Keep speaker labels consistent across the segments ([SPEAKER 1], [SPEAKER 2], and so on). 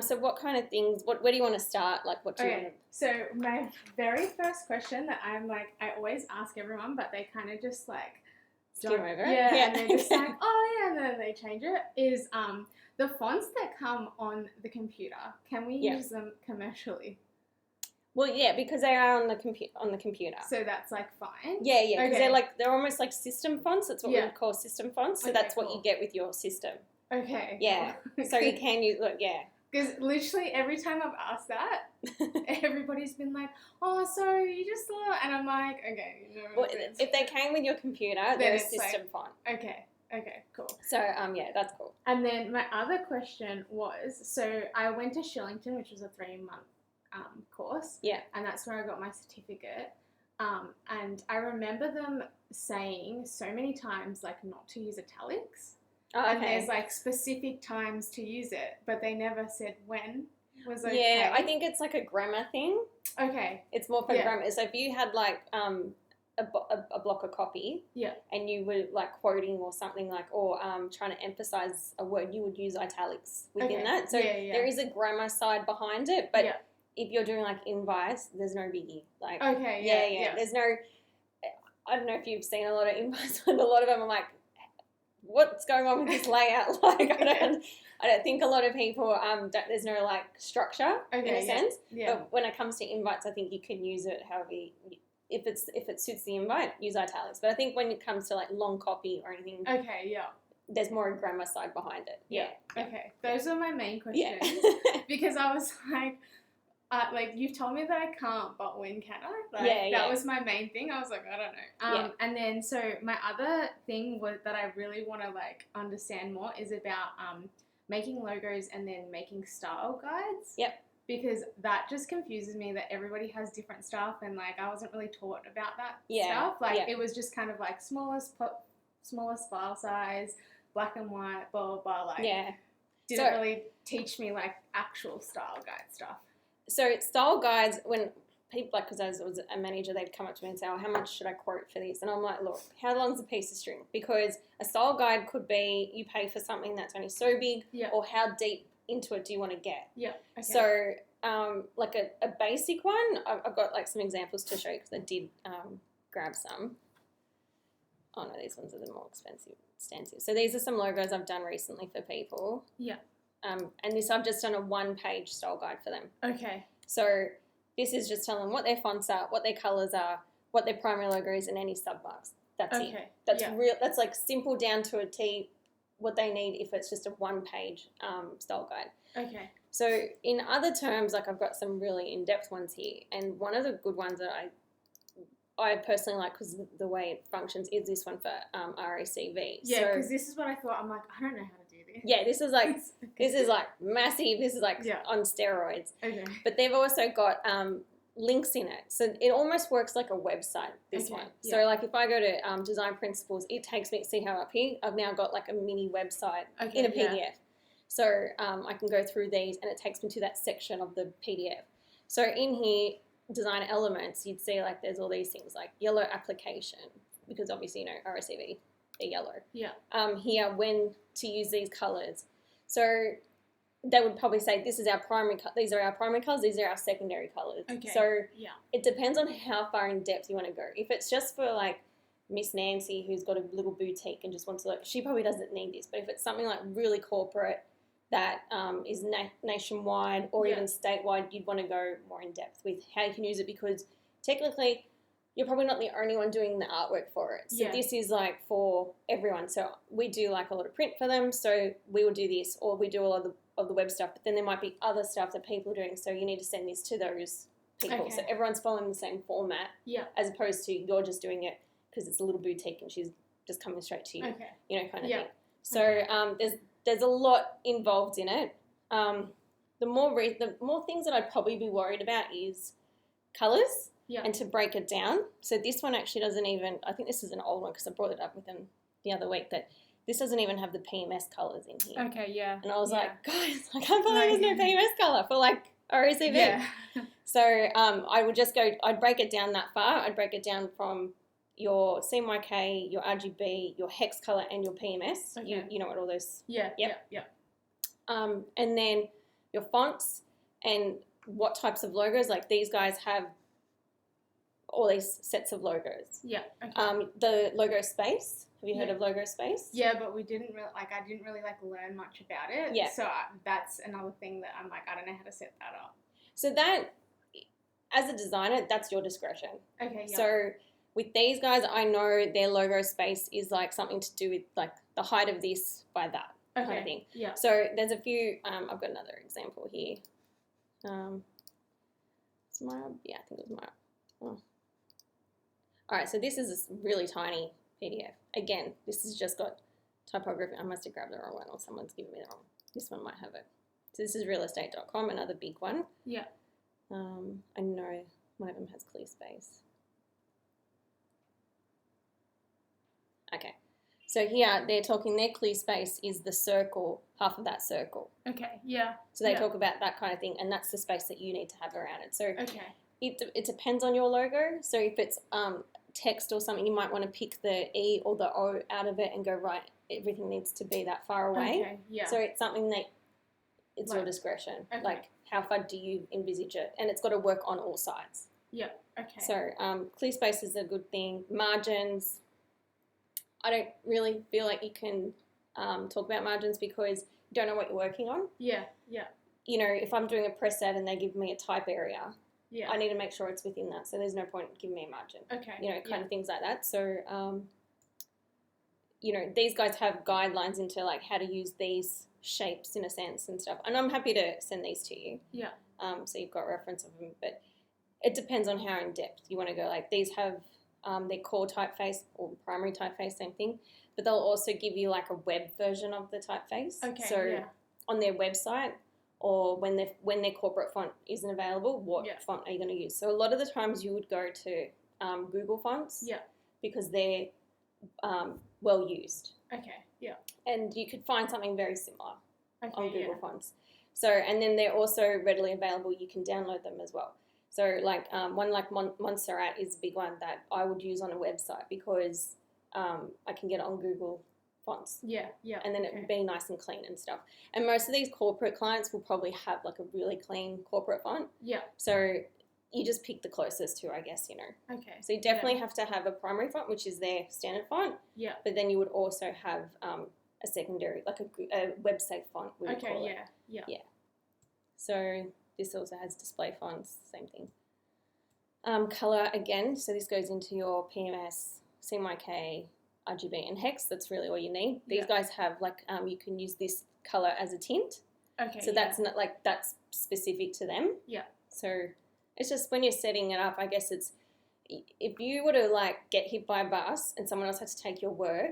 [SPEAKER 1] So what kind of things, where do you want to start? Like, what do you want
[SPEAKER 2] Okay, so my very first question that I'm like, I always ask everyone, but they kind of just like
[SPEAKER 1] to skim over it?
[SPEAKER 2] Yeah, and they're just like, oh yeah, and then they change it. Is the fonts that come on the computer? Can we use them commercially?
[SPEAKER 1] Well, yeah, because they are on the computer.
[SPEAKER 2] So that's like fine.
[SPEAKER 1] Yeah, because
[SPEAKER 2] Okay.
[SPEAKER 1] they're almost like system fonts. That's what we would call system fonts. So
[SPEAKER 2] Okay,
[SPEAKER 1] that's what you get with your system.
[SPEAKER 2] Okay.
[SPEAKER 1] Yeah.
[SPEAKER 2] Cool.
[SPEAKER 1] So you can use
[SPEAKER 2] Because literally every time I've asked that, everybody's been like, "Oh, so you just saw," and I'm like, "Okay, no."
[SPEAKER 1] Well, if they came with your computer, they're a system font.
[SPEAKER 2] Okay. Okay. Cool.
[SPEAKER 1] So yeah, that's cool.
[SPEAKER 2] And then my other question was, so I went to Shillington, which was a 3-month course.
[SPEAKER 1] Yeah.
[SPEAKER 2] And that's where I got my certificate. And I remember them saying so many times, like, not to use italics.
[SPEAKER 1] Oh, okay.
[SPEAKER 2] And there's like specific times to use it, but they never said when was okay.
[SPEAKER 1] Yeah, I think it's like a grammar thing.
[SPEAKER 2] Okay.
[SPEAKER 1] It's more for grammar. So if you had like a block of copy, and you were like quoting or something like, or trying to emphasize a word, you would use italics within that. So there is a grammar side behind it, but if you're doing like invites, there's no biggie. Like there's no. I don't know if you've seen a lot of invites, but a lot of them are like, what's going on with this layout? Like I don't think a lot of people there's no like structure in a sense. Yeah. But when it comes to invites, I think you can use it however if it suits the invite, use italics. But I think when it comes to like long copy or anything, there's more a grammar side behind it. Yeah.
[SPEAKER 2] Okay. Those are my main questions because I was like you've told me that I can't, but when can I? Like, that was my main thing. I was like, I don't know. And then so my other thing was that I really want to like understand more is about making logos and then making style guides.
[SPEAKER 1] Yep.
[SPEAKER 2] Because that just confuses me that everybody has different stuff and like I wasn't really taught about that stuff. Like it was just kind of like smallest file size, black and white, blah blah blah. Like didn't really teach me like actual style guide stuff.
[SPEAKER 1] So style guides, when people, like, because as I was a manager, they'd come up to me and say, oh, how much should I quote for this? And I'm like, look, how long's a piece of string? Because a style guide could be you pay for something that's only so big or how deep into it do you want to get?
[SPEAKER 2] Yeah. Okay.
[SPEAKER 1] So like a basic one, I've got like some examples to show you because I did grab some. Oh, no, these ones are the more expensive. So these are some logos I've done recently for people.
[SPEAKER 2] Yeah.
[SPEAKER 1] And this I've just done a 1-page style guide for them.
[SPEAKER 2] Okay.
[SPEAKER 1] So this is just telling them what their fonts are, what their colours are, what their primary logo is, and any submarks. That's it. That's real. That's like simple down to a T. What they need if it's just a 1-page style guide.
[SPEAKER 2] Okay.
[SPEAKER 1] So in other terms, like I've got some really in-depth ones here, and one of the good ones that I personally like because the way it functions is this one for RACV.
[SPEAKER 2] Yeah, because this is what I thought. I'm like, I don't know how to do this.
[SPEAKER 1] Yeah, this is like massive. This is like on steroids.
[SPEAKER 2] Okay.
[SPEAKER 1] But they've also got links in it, so it almost works like a website. This one. So like if I go to Design Principles, it takes me. See how up here I've now got like a mini website in a PDF. So I can go through these, and it takes me to that section of the PDF. So in here, design elements, you'd see like there's all these things like yellow application, because obviously RACV, they're yellow.
[SPEAKER 2] Yeah.
[SPEAKER 1] Here, when to use these colours. So they would probably say this is our primary. These are our primary colours. These are our secondary colours.
[SPEAKER 2] Okay.
[SPEAKER 1] So it depends on how far in depth you want to go. If it's just for like Miss Nancy, who's got a little boutique and just wants to, she probably doesn't need this. But if it's something like really corporate that is nationwide or even statewide, you'd want to go more in depth with how you can use it, because technically you're probably not the only one doing the artwork for it. So this is like for everyone. So we do like a lot of print for them. So we will do this, or we do a lot of the web stuff, but then there might be other stuff that people are doing. So you need to send this to those people. Okay. So everyone's following the same format as opposed to you're just doing it because it's a little boutique and she's just coming straight to you, you know, kind of thing. So there's a lot involved in it. The more things that I'd probably be worried about is colours and to break it down. So this one actually doesn't even, I think this is an old one because I brought it up with them the other week, that this doesn't even have the PMS colours in here.
[SPEAKER 2] Okay, yeah.
[SPEAKER 1] And I was like, guys, I can't believe there's no PMS colour for like RACV. Yeah. So I would just go, I'd break it down that far. I'd break it down from your CMYK, your RGB, your hex colour, and your PMS. Okay. You know what all those...
[SPEAKER 2] Yeah.
[SPEAKER 1] And then your fonts and what types of logos. Like these guys have all these sets of logos.
[SPEAKER 2] Yeah. Okay.
[SPEAKER 1] The Logo Space. Have you heard of Logo Space?
[SPEAKER 2] Yeah, but I didn't really learn much about it.
[SPEAKER 1] Yeah.
[SPEAKER 2] So that's another thing that I'm like, I don't know how to set that up.
[SPEAKER 1] So that, as a designer, that's your discretion.
[SPEAKER 2] Okay. Yeah.
[SPEAKER 1] So with these guys, I know their Logo Space is like something to do with like the height of this by that kind of thing.
[SPEAKER 2] Yeah.
[SPEAKER 1] So there's a few. I've got another example here. It's my. Yeah, I think it was my. Oh. All right. So this is a really tiny PDF. Again, this has just got typography. I must have grabbed the wrong one, or someone's given me the wrong. This one might have it. So this is realestate.com, another big one.
[SPEAKER 2] Yeah.
[SPEAKER 1] I know one of them has ClearSpace. Okay. So here they're talking their ClearSpace is the circle, half of that circle.
[SPEAKER 2] Okay. Yeah.
[SPEAKER 1] So they talk about that kind of thing, and that's the space that you need to have around it. So
[SPEAKER 2] okay.
[SPEAKER 1] It depends on your logo. So if it's text or something, you might want to pick the E or the O out of it and go, right, everything needs to be that far away.
[SPEAKER 2] Okay, yeah.
[SPEAKER 1] So it's something that it's your discretion.
[SPEAKER 2] Okay.
[SPEAKER 1] Like, how far do you envisage it? And it's got to work on all sides.
[SPEAKER 2] Yeah, okay.
[SPEAKER 1] So ClearSpace is a good thing. Margins, I don't really feel like you can talk about margins because you don't know what you're working on.
[SPEAKER 2] Yeah, yeah.
[SPEAKER 1] You know, if I'm doing a press set and they give me a type area,
[SPEAKER 2] yeah,
[SPEAKER 1] I need to make sure it's within that. So there's no point in giving me a margin.
[SPEAKER 2] Okay.
[SPEAKER 1] You know, kind of things like that. So, you know, these guys have guidelines into like how to use these shapes in a sense and stuff. And I'm happy to send these to you.
[SPEAKER 2] Yeah.
[SPEAKER 1] So you've got reference of them. But it depends on how in depth you want to go. Like these have their core typeface or primary typeface, same thing. But they'll also give you like a web version of the typeface.
[SPEAKER 2] Okay.
[SPEAKER 1] So on their website, or when their corporate font isn't available, what font are you going to use? So a lot of the times you would go to Google Fonts because they're well used.
[SPEAKER 2] Okay, yeah.
[SPEAKER 1] And you could find something very similar on Google Fonts. So, and then they're also readily available. You can download them as well. So like one like Montserrat is a big one that I would use on a website because I can get it on Google Fonts.
[SPEAKER 2] Yeah, yeah.
[SPEAKER 1] And then it would be nice and clean and stuff. And most of these corporate clients will probably have like a really clean corporate font.
[SPEAKER 2] Yeah.
[SPEAKER 1] So you just pick the closest to, I guess, you know.
[SPEAKER 2] Okay.
[SPEAKER 1] So you definitely have to have a primary font, which is their standard font.
[SPEAKER 2] Yeah.
[SPEAKER 1] But then you would also have a secondary, like a web-safe font, we would call it.
[SPEAKER 2] Yeah.
[SPEAKER 1] Yeah. So this also has display fonts, same thing. Color, again, so this goes into your PMS, CMYK, RGB and hex. That's really all you need. These guys have like you can use this color as a tint.
[SPEAKER 2] Okay.
[SPEAKER 1] So that's not like that's specific to them.
[SPEAKER 2] Yeah.
[SPEAKER 1] So it's just when you're setting it up, I guess it's if you were to like get hit by a bus and someone else had to take your work,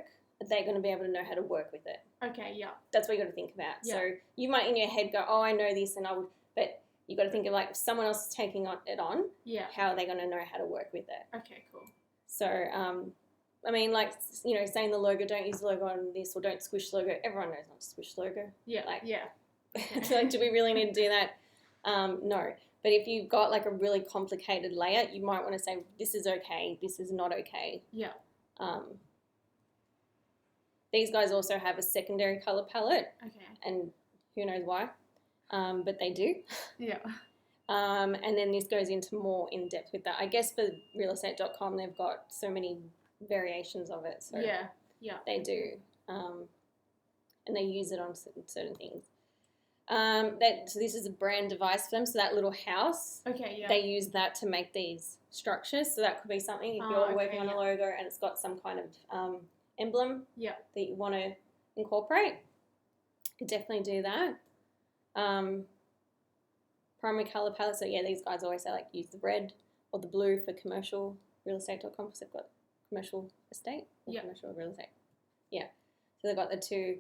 [SPEAKER 1] they're going to be able to know how to work with it.
[SPEAKER 2] Okay. Yeah.
[SPEAKER 1] That's what you got to think about.
[SPEAKER 2] Yeah.
[SPEAKER 1] So you might in your head go, oh, I know this, and I would, but you got to think of like if someone else is taking it on.
[SPEAKER 2] Yeah.
[SPEAKER 1] How are they going to know how to work with it?
[SPEAKER 2] Okay. Cool.
[SPEAKER 1] So I mean, like, you know, saying the logo, don't use the logo on this or don't squish the logo. Everyone knows not to squish the logo.
[SPEAKER 2] Yeah.
[SPEAKER 1] Like,
[SPEAKER 2] yeah.
[SPEAKER 1] Like, do we really need to do that? No. But if you've got like a really complicated layout, you might want to say, this is okay, this is not okay.
[SPEAKER 2] Yeah.
[SPEAKER 1] These guys also have a secondary color palette.
[SPEAKER 2] Okay.
[SPEAKER 1] And who knows why, but they do.
[SPEAKER 2] Yeah.
[SPEAKER 1] And then this goes into more in depth with that. I guess for realestate.com, they've got so many variations of it. So
[SPEAKER 2] yeah.
[SPEAKER 1] They do. And they use it on certain things. So this is a brand device for them. So that little house, they use that to make these structures. So that could be something if you're working on a logo and it's got some kind of emblem that you want to incorporate. You could definitely do that. Primary color palette. So these guys always say like use the red or the blue for commercial realestate.com because they've got commercial estate or commercial real estate. Yeah. So they've got the two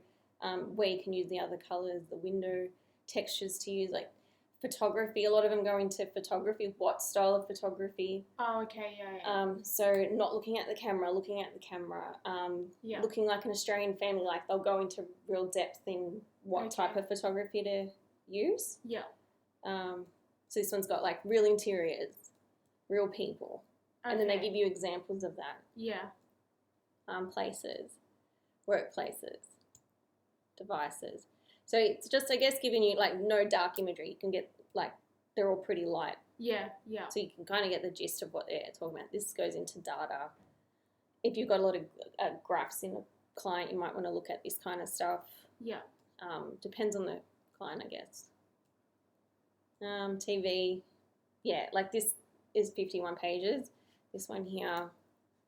[SPEAKER 1] where you can use the other colors, the window textures to use, like photography. A lot of them go into photography. What style of photography?
[SPEAKER 2] Oh, okay, yeah.
[SPEAKER 1] So not looking at the camera, looking like an Australian family. Like they'll go into real depth in what type of photography to use.
[SPEAKER 2] Yeah.
[SPEAKER 1] So this one's got like real interiors, real people. And then they give you examples of that.
[SPEAKER 2] Yeah.
[SPEAKER 1] Places, workplaces, devices. So it's just, I guess, giving you like no dark imagery. You can get like they're all pretty light.
[SPEAKER 2] Yeah.
[SPEAKER 1] So you can kind of get the gist of what they're talking about. This goes into data. If you've got a lot of graphs in a client, you might want to look at this kind of stuff.
[SPEAKER 2] Yeah.
[SPEAKER 1] Depends on the client, I guess. TV, yeah, like this is 51 pages. This one here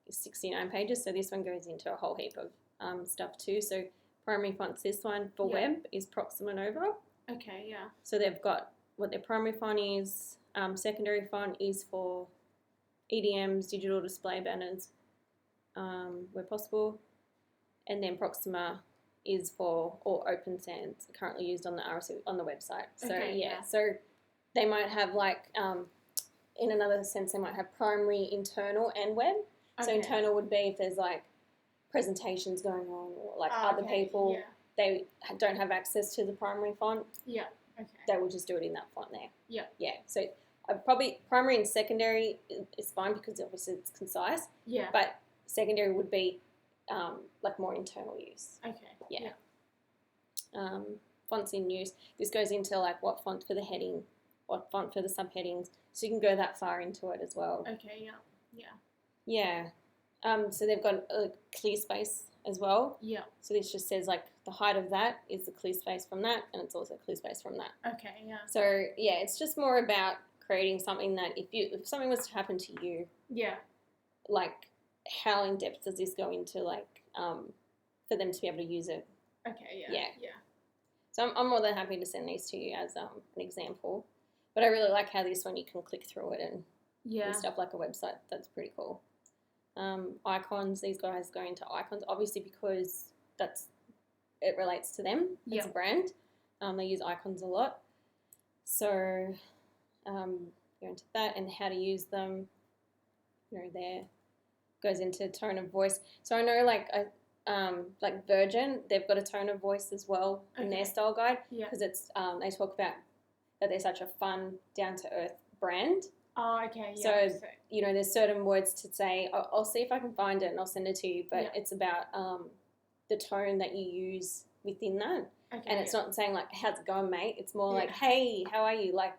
[SPEAKER 1] is 69 pages. So this one goes into a whole heap of stuff too. So primary font's this one. For web is Proxima Nova.
[SPEAKER 2] Okay, yeah.
[SPEAKER 1] So they've got what their primary font is. Secondary font is for EDMs, digital display banners, where possible. And then Proxima is for all Open Sans currently used on the RSC on the website. So so they might have like in another sense they might have primary, internal, and web. So internal would be if there's like presentations going on or like other people they don't have access to the primary font.
[SPEAKER 2] Yeah. Okay.
[SPEAKER 1] They will just do it in that font there.
[SPEAKER 2] Yeah.
[SPEAKER 1] Yeah. So probably primary and secondary is fine because obviously it's concise.
[SPEAKER 2] Yeah.
[SPEAKER 1] But secondary would be like more internal use.
[SPEAKER 2] Okay.
[SPEAKER 1] Yeah. Fonts in use. This goes into like what font for the heading, what font for the subheadings. So you can go that far into it as well.
[SPEAKER 2] Okay. Yeah.
[SPEAKER 1] Yeah. So they've got a clear space as well.
[SPEAKER 2] Yeah.
[SPEAKER 1] So this just says like the height of that is the clear space from that, and it's also clear space from that.
[SPEAKER 2] Okay. Yeah.
[SPEAKER 1] So yeah, it's just more about creating something that if something was to happen to you, like how in depth does this go into like for them to be able to use it?
[SPEAKER 2] Okay. Yeah.
[SPEAKER 1] So I'm more than happy to send these to you as an example, but I really like how this one you can click through it and stuff like a website. That's pretty cool. Icons, these guys go into icons obviously because it relates to them as a brand. They use icons a lot. So go into that and how to use them. There goes into tone of voice. So I know like Virgin, they've got a tone of voice as well in their style guide because it's they talk about that they're such a fun, down to earth brand.
[SPEAKER 2] Oh, okay. Yeah.
[SPEAKER 1] So there's certain words to say. I'll see if I can find it and I'll send it to you. But it's about the tone that you use within that. Okay, and it's not saying like, how's it going, mate? It's more like, hey, how are you? Like,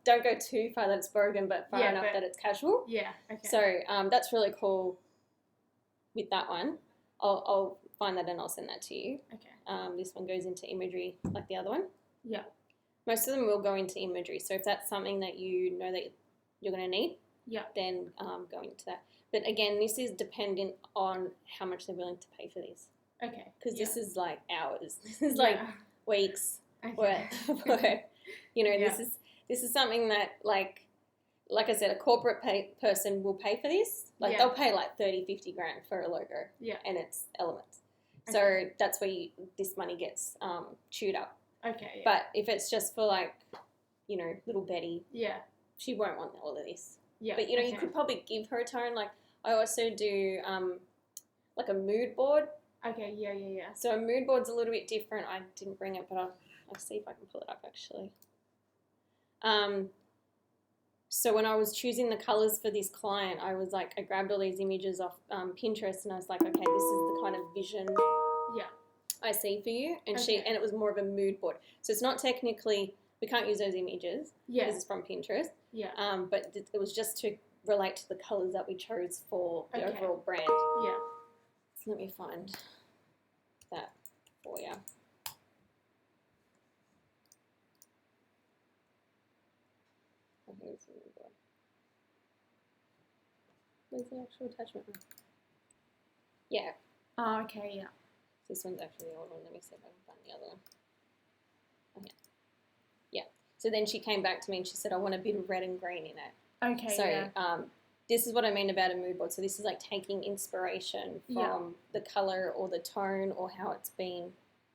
[SPEAKER 1] don't go too far that it's broken, but far enough that it's casual.
[SPEAKER 2] Yeah. Okay.
[SPEAKER 1] So that's really cool with that one. I'll find that and I'll send that to you.
[SPEAKER 2] Okay.
[SPEAKER 1] This one goes into imagery like the other one.
[SPEAKER 2] Yeah.
[SPEAKER 1] Most of them will go into imagery. So if that's something that you know that you're going to need, then go into that. But again, this is dependent on how much they're willing to pay for these.
[SPEAKER 2] Okay.
[SPEAKER 1] Because this is like hours. This is like weeks worth of work. This is something that like I said, a corporate person will pay for this. Like they'll pay like 30, 50 grand for a logo. Yeah. And it's elements. So that's where this money gets chewed up.
[SPEAKER 2] Okay. Yeah.
[SPEAKER 1] But if it's just for like, little Betty, she won't want all of this. Yeah. But you could probably give her a tone. Like I also do like a mood board.
[SPEAKER 2] Okay. Yeah.
[SPEAKER 1] So a mood board's a little bit different. I didn't bring it, but I'll see if I can pull it up actually. So when I was choosing the colors for this client, I grabbed all these images off Pinterest, and I was like, okay, this is the kind of vision I see for you, and and it was more of a mood board. So it's not technically, we can't use those images because it's from Pinterest. Yeah. But it was just to relate to the colors that we chose for the overall brand. Yeah. So let me find that for you. Where's the actual attachment? Yeah.
[SPEAKER 2] Oh, okay, yeah.
[SPEAKER 1] This one's actually the old one. Let me see if I can find the other one. Okay. Yeah. So then she came back to me and she said, I want a bit of red and green in it. Okay, so, this is what I mean about a mood board. So this is like taking inspiration from the colour or the tone or how it's been.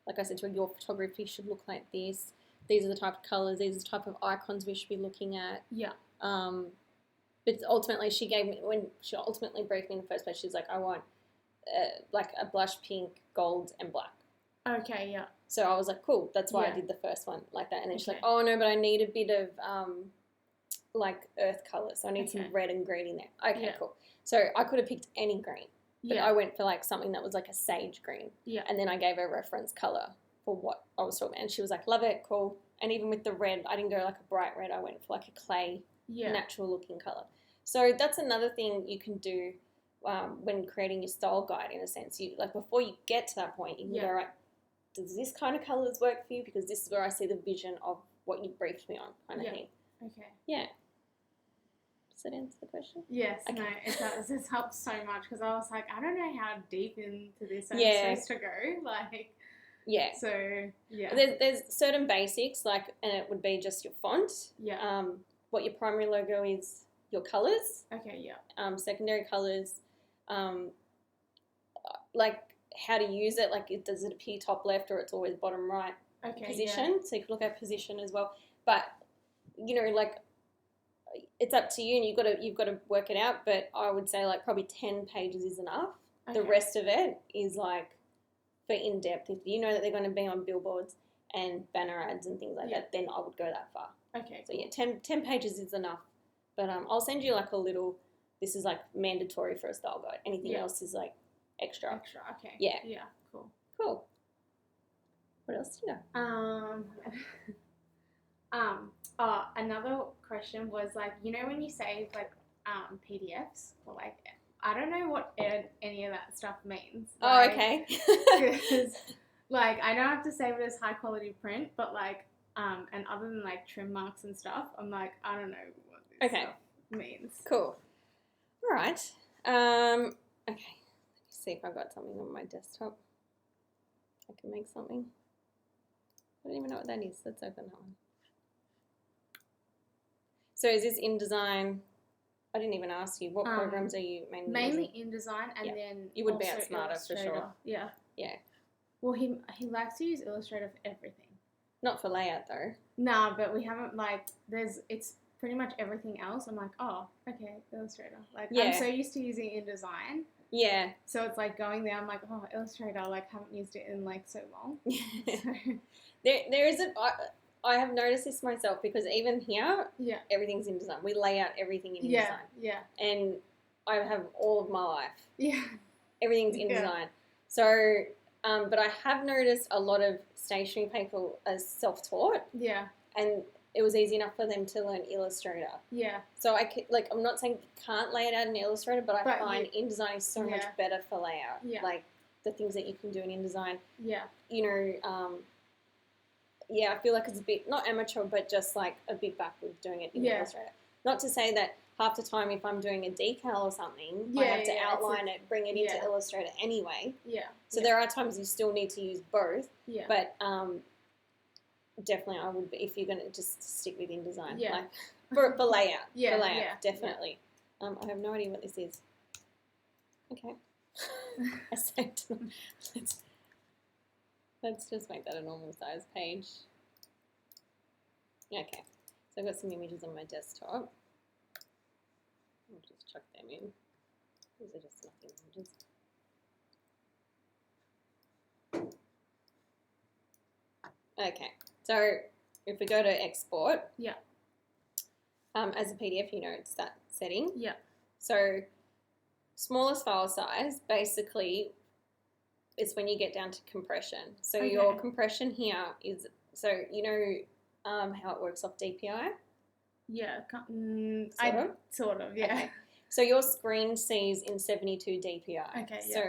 [SPEAKER 1] Like I said to her, your photography should look like this. These are the type of colours. These are the type of icons we should be looking at. Yeah. But ultimately, when she ultimately briefed me in the first place, she's like, I want like a blush pink, gold, and black. Okay, yeah. So I was like, cool. That's why I did the first one like that. And then she's like, oh no, but I need a bit of like earth colours. So I need some red and green in there. Okay, cool. So I could have picked any green, but I went for like something that was like a sage green. Yeah. And then I gave her a reference colour for what I was talking about. And she was like, love it, cool. And even with the red, I didn't go like a bright red. I went for like a clay, natural looking colour. So that's another thing you can do when creating your style guide, in a sense. You like, before you get to that point, you can go, right, does this kind of colours work for you? Because this is where I see the vision of what you briefed me on, kind of thing.
[SPEAKER 2] Okay.
[SPEAKER 1] Yeah. Does that answer the question?
[SPEAKER 2] Yes. Okay. No, it does. It helps so much, because I was like, I don't know how deep into this I'm supposed to go. Like, So, yeah.
[SPEAKER 1] There's certain basics, like, and it would be just your font.
[SPEAKER 2] Yeah.
[SPEAKER 1] What your primary logo is, your colours.
[SPEAKER 2] Okay, yeah.
[SPEAKER 1] Secondary colours. Like, how to use it. Like, does it appear top left or it's always bottom right position? So you can look at position as well. But, you know, like, it's up to you, and you've got to work it out. But I would say like probably 10 pages is enough. Okay. The rest of it is like for in-depth. If you know that they're going to be on billboards and banner ads and things like that, then I would go that far.
[SPEAKER 2] Okay.
[SPEAKER 1] So cool. 10 pages is enough. But I'll send you like a little. This is like mandatory for a style guide. Anything else is like extra.
[SPEAKER 2] Extra. Okay.
[SPEAKER 1] Yeah.
[SPEAKER 2] Yeah. Cool.
[SPEAKER 1] Cool. What else do you know?
[SPEAKER 2] Another question was like, you know, when you save like PDFs, or like, I don't know what any of that stuff means. Like,
[SPEAKER 1] oh, okay.
[SPEAKER 2] Because like, I don't have to save it as high quality print, but like, and other than like trim marks and stuff, I'm like, I don't know what this stuff means.
[SPEAKER 1] Cool. All right. Okay. Let me see if I've got something on my desktop. I can make something. I don't even know what that is. Let's open that one. So is this InDesign? I didn't even ask you. What programs are you mainly
[SPEAKER 2] using? InDesign, and then
[SPEAKER 1] you would be outsmarter for sure.
[SPEAKER 2] Yeah.
[SPEAKER 1] Yeah.
[SPEAKER 2] Well, he likes to use Illustrator for everything.
[SPEAKER 1] Not for layout though.
[SPEAKER 2] Nah, but we haven't it's pretty much everything else. I'm like, oh, okay, Illustrator. Like, I'm so used to using InDesign.
[SPEAKER 1] Yeah.
[SPEAKER 2] So it's like going there, I'm like, oh, Illustrator, like, haven't used it in like so long. So.
[SPEAKER 1] There is I have noticed this myself, because even here, everything's InDesign. We lay out everything in InDesign.
[SPEAKER 2] Yeah.
[SPEAKER 1] And I have all of my life.
[SPEAKER 2] Yeah.
[SPEAKER 1] Everything's InDesign. So, but I have noticed a lot of stationery people as self-taught.
[SPEAKER 2] Yeah.
[SPEAKER 1] And it was easy enough for them to learn Illustrator.
[SPEAKER 2] Yeah.
[SPEAKER 1] So I'm not saying you can't lay it out in Illustrator, but I find InDesign is so much better for layout.
[SPEAKER 2] Yeah.
[SPEAKER 1] Like the things that you can do in InDesign.
[SPEAKER 2] Yeah.
[SPEAKER 1] You know, I feel like it's a bit, not amateur, but just like a bit backward doing it in Illustrator. Not to say that half the time if I'm doing a decal or something, I have to outline it, bring it into Illustrator anyway.
[SPEAKER 2] Yeah.
[SPEAKER 1] So there are times you still need to use both.
[SPEAKER 2] Yeah.
[SPEAKER 1] But definitely I would be, if you're going to just stick with InDesign.
[SPEAKER 2] Yeah.
[SPEAKER 1] Like, for layout.
[SPEAKER 2] Yeah.
[SPEAKER 1] For layout, definitely. Yeah. I have no idea what this is. Okay. I saved them. Let's just make that a normal size page. Okay, so I've got some images on my desktop. I'll just chuck them in. These are just nothing images. Okay, so if we go to export, as a PDF, you know, it's that setting.
[SPEAKER 2] Yeah. So
[SPEAKER 1] smallest file size, basically, it's when you get down to compression. So your compression here is, so you know how it works off DPI?
[SPEAKER 2] Yeah, sort of, yeah.
[SPEAKER 1] Okay. So your screen sees in 72 DPI.
[SPEAKER 2] Okay, yeah.
[SPEAKER 1] So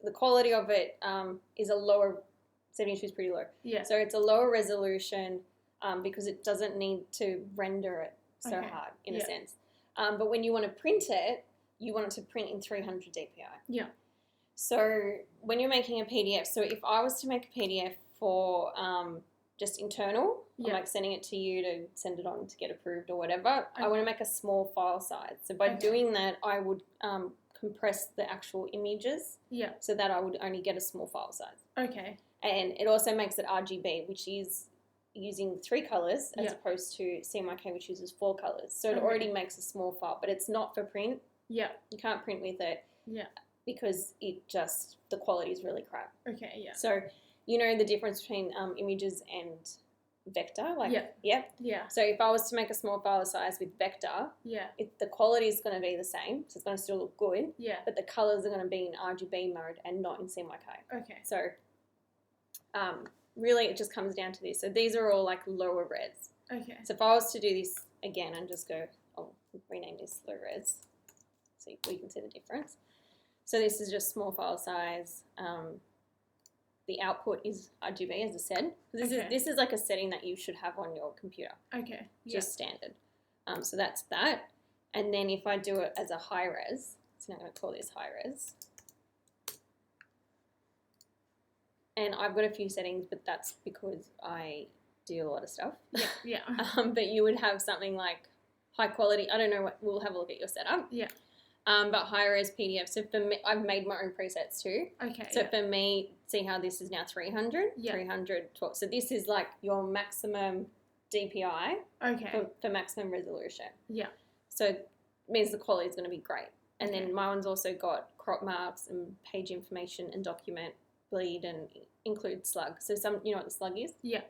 [SPEAKER 1] the quality of it is a lower, 72 is pretty low.
[SPEAKER 2] Yeah.
[SPEAKER 1] So it's a lower resolution because it doesn't need to render it so hard in a sense. But when you want to print it, you want it to print in 300 DPI.
[SPEAKER 2] Yeah.
[SPEAKER 1] So when you're making a PDF, so if I was to make a PDF for just internal, like sending it to you to send it on to get approved or whatever, I want to make a small file size. So by doing that, I would compress the actual images so that I would only get a small file size.
[SPEAKER 2] Okay.
[SPEAKER 1] And it also makes it RGB, which is using 3 colours as opposed to CMYK, which uses 4 colours. So it already makes a small file, but it's not for print.
[SPEAKER 2] Yeah.
[SPEAKER 1] You can't print with it.
[SPEAKER 2] Yeah.
[SPEAKER 1] Because the quality is really crap.
[SPEAKER 2] Okay, yeah.
[SPEAKER 1] So, you know the difference between images and vector? Like, yeah. So if I was to make a small file size with vector, the quality is going to be the same, so it's going to still look good.
[SPEAKER 2] Yeah.
[SPEAKER 1] But the colours are going to be in RGB mode and not in CMYK.
[SPEAKER 2] Okay.
[SPEAKER 1] So, really it just comes down to this. So these are all like lower res.
[SPEAKER 2] Okay.
[SPEAKER 1] So if I was to do this again and just go, I'll rename this low res so we can see the difference. So this is just small file size. The output is RGB, as I said. This is like a setting that you should have on your computer.
[SPEAKER 2] Okay.
[SPEAKER 1] Just standard. So that's that. And then if I do it as a high res, so now I'm going to call this high res. And I've got a few settings, but that's because I do a lot of stuff.
[SPEAKER 2] Yeah.
[SPEAKER 1] But you would have something like high quality. I don't know what. We'll have a look at your setup.
[SPEAKER 2] Yeah.
[SPEAKER 1] But high res PDF. So for me, I've made my own presets too.
[SPEAKER 2] Okay.
[SPEAKER 1] So for me, see how this is now 300?
[SPEAKER 2] Yeah.
[SPEAKER 1] 312. So this is like your maximum DPI.
[SPEAKER 2] Okay.
[SPEAKER 1] For maximum resolution.
[SPEAKER 2] Yeah.
[SPEAKER 1] So it means the quality is going to be great. And then my one's also got crop marks and page information and document bleed and include slug. So you know what the slug is?
[SPEAKER 2] Yeah.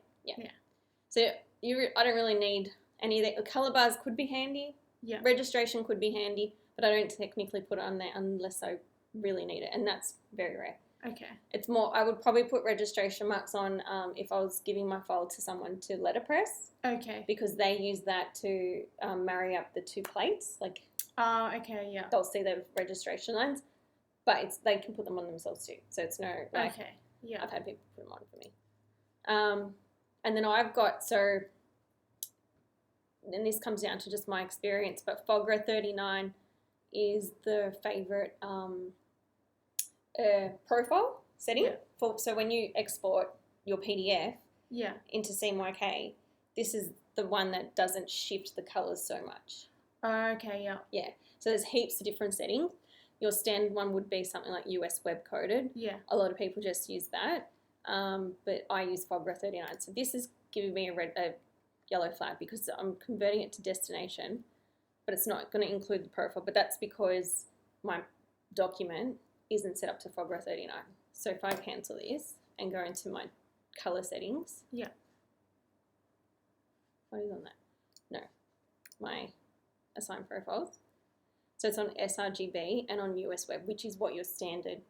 [SPEAKER 1] So I don't really need any of that. Color bars could be handy.
[SPEAKER 2] Yeah.
[SPEAKER 1] Registration could be handy, but I don't technically put it on there unless I really need it, and that's very rare.
[SPEAKER 2] Okay.
[SPEAKER 1] It's more, I would probably put registration marks on if I was giving my file to someone to letterpress.
[SPEAKER 2] Okay.
[SPEAKER 1] Because they use that to marry up the two plates. Like,
[SPEAKER 2] okay, yeah.
[SPEAKER 1] they'll see the registration lines, but they can put them on themselves too. So it's no, like,
[SPEAKER 2] okay, yeah.
[SPEAKER 1] I've had people put them on for me. And then I've got, so, and this comes down to just my experience, but Fogra 39 is the favorite profile setting.
[SPEAKER 2] Yeah.
[SPEAKER 1] So when you export your PDF
[SPEAKER 2] Yeah.
[SPEAKER 1] into CMYK, this is the one that doesn't shift the colors so much.
[SPEAKER 2] Okay, yeah.
[SPEAKER 1] Yeah. So there's heaps of different settings. Your standard one would be something like US web coded.
[SPEAKER 2] Yeah.
[SPEAKER 1] A lot of people just use that. But I use Fogra 39. So this is giving me a yellow flag because I'm converting it to destination, but it's not going to include the profile. But that's because my document isn't set up to Fogra 39. So if I cancel this and go into my color settings.
[SPEAKER 2] Yeah.
[SPEAKER 1] What is on that? No. My assign profiles. So it's on sRGB and on US web, which is what your standard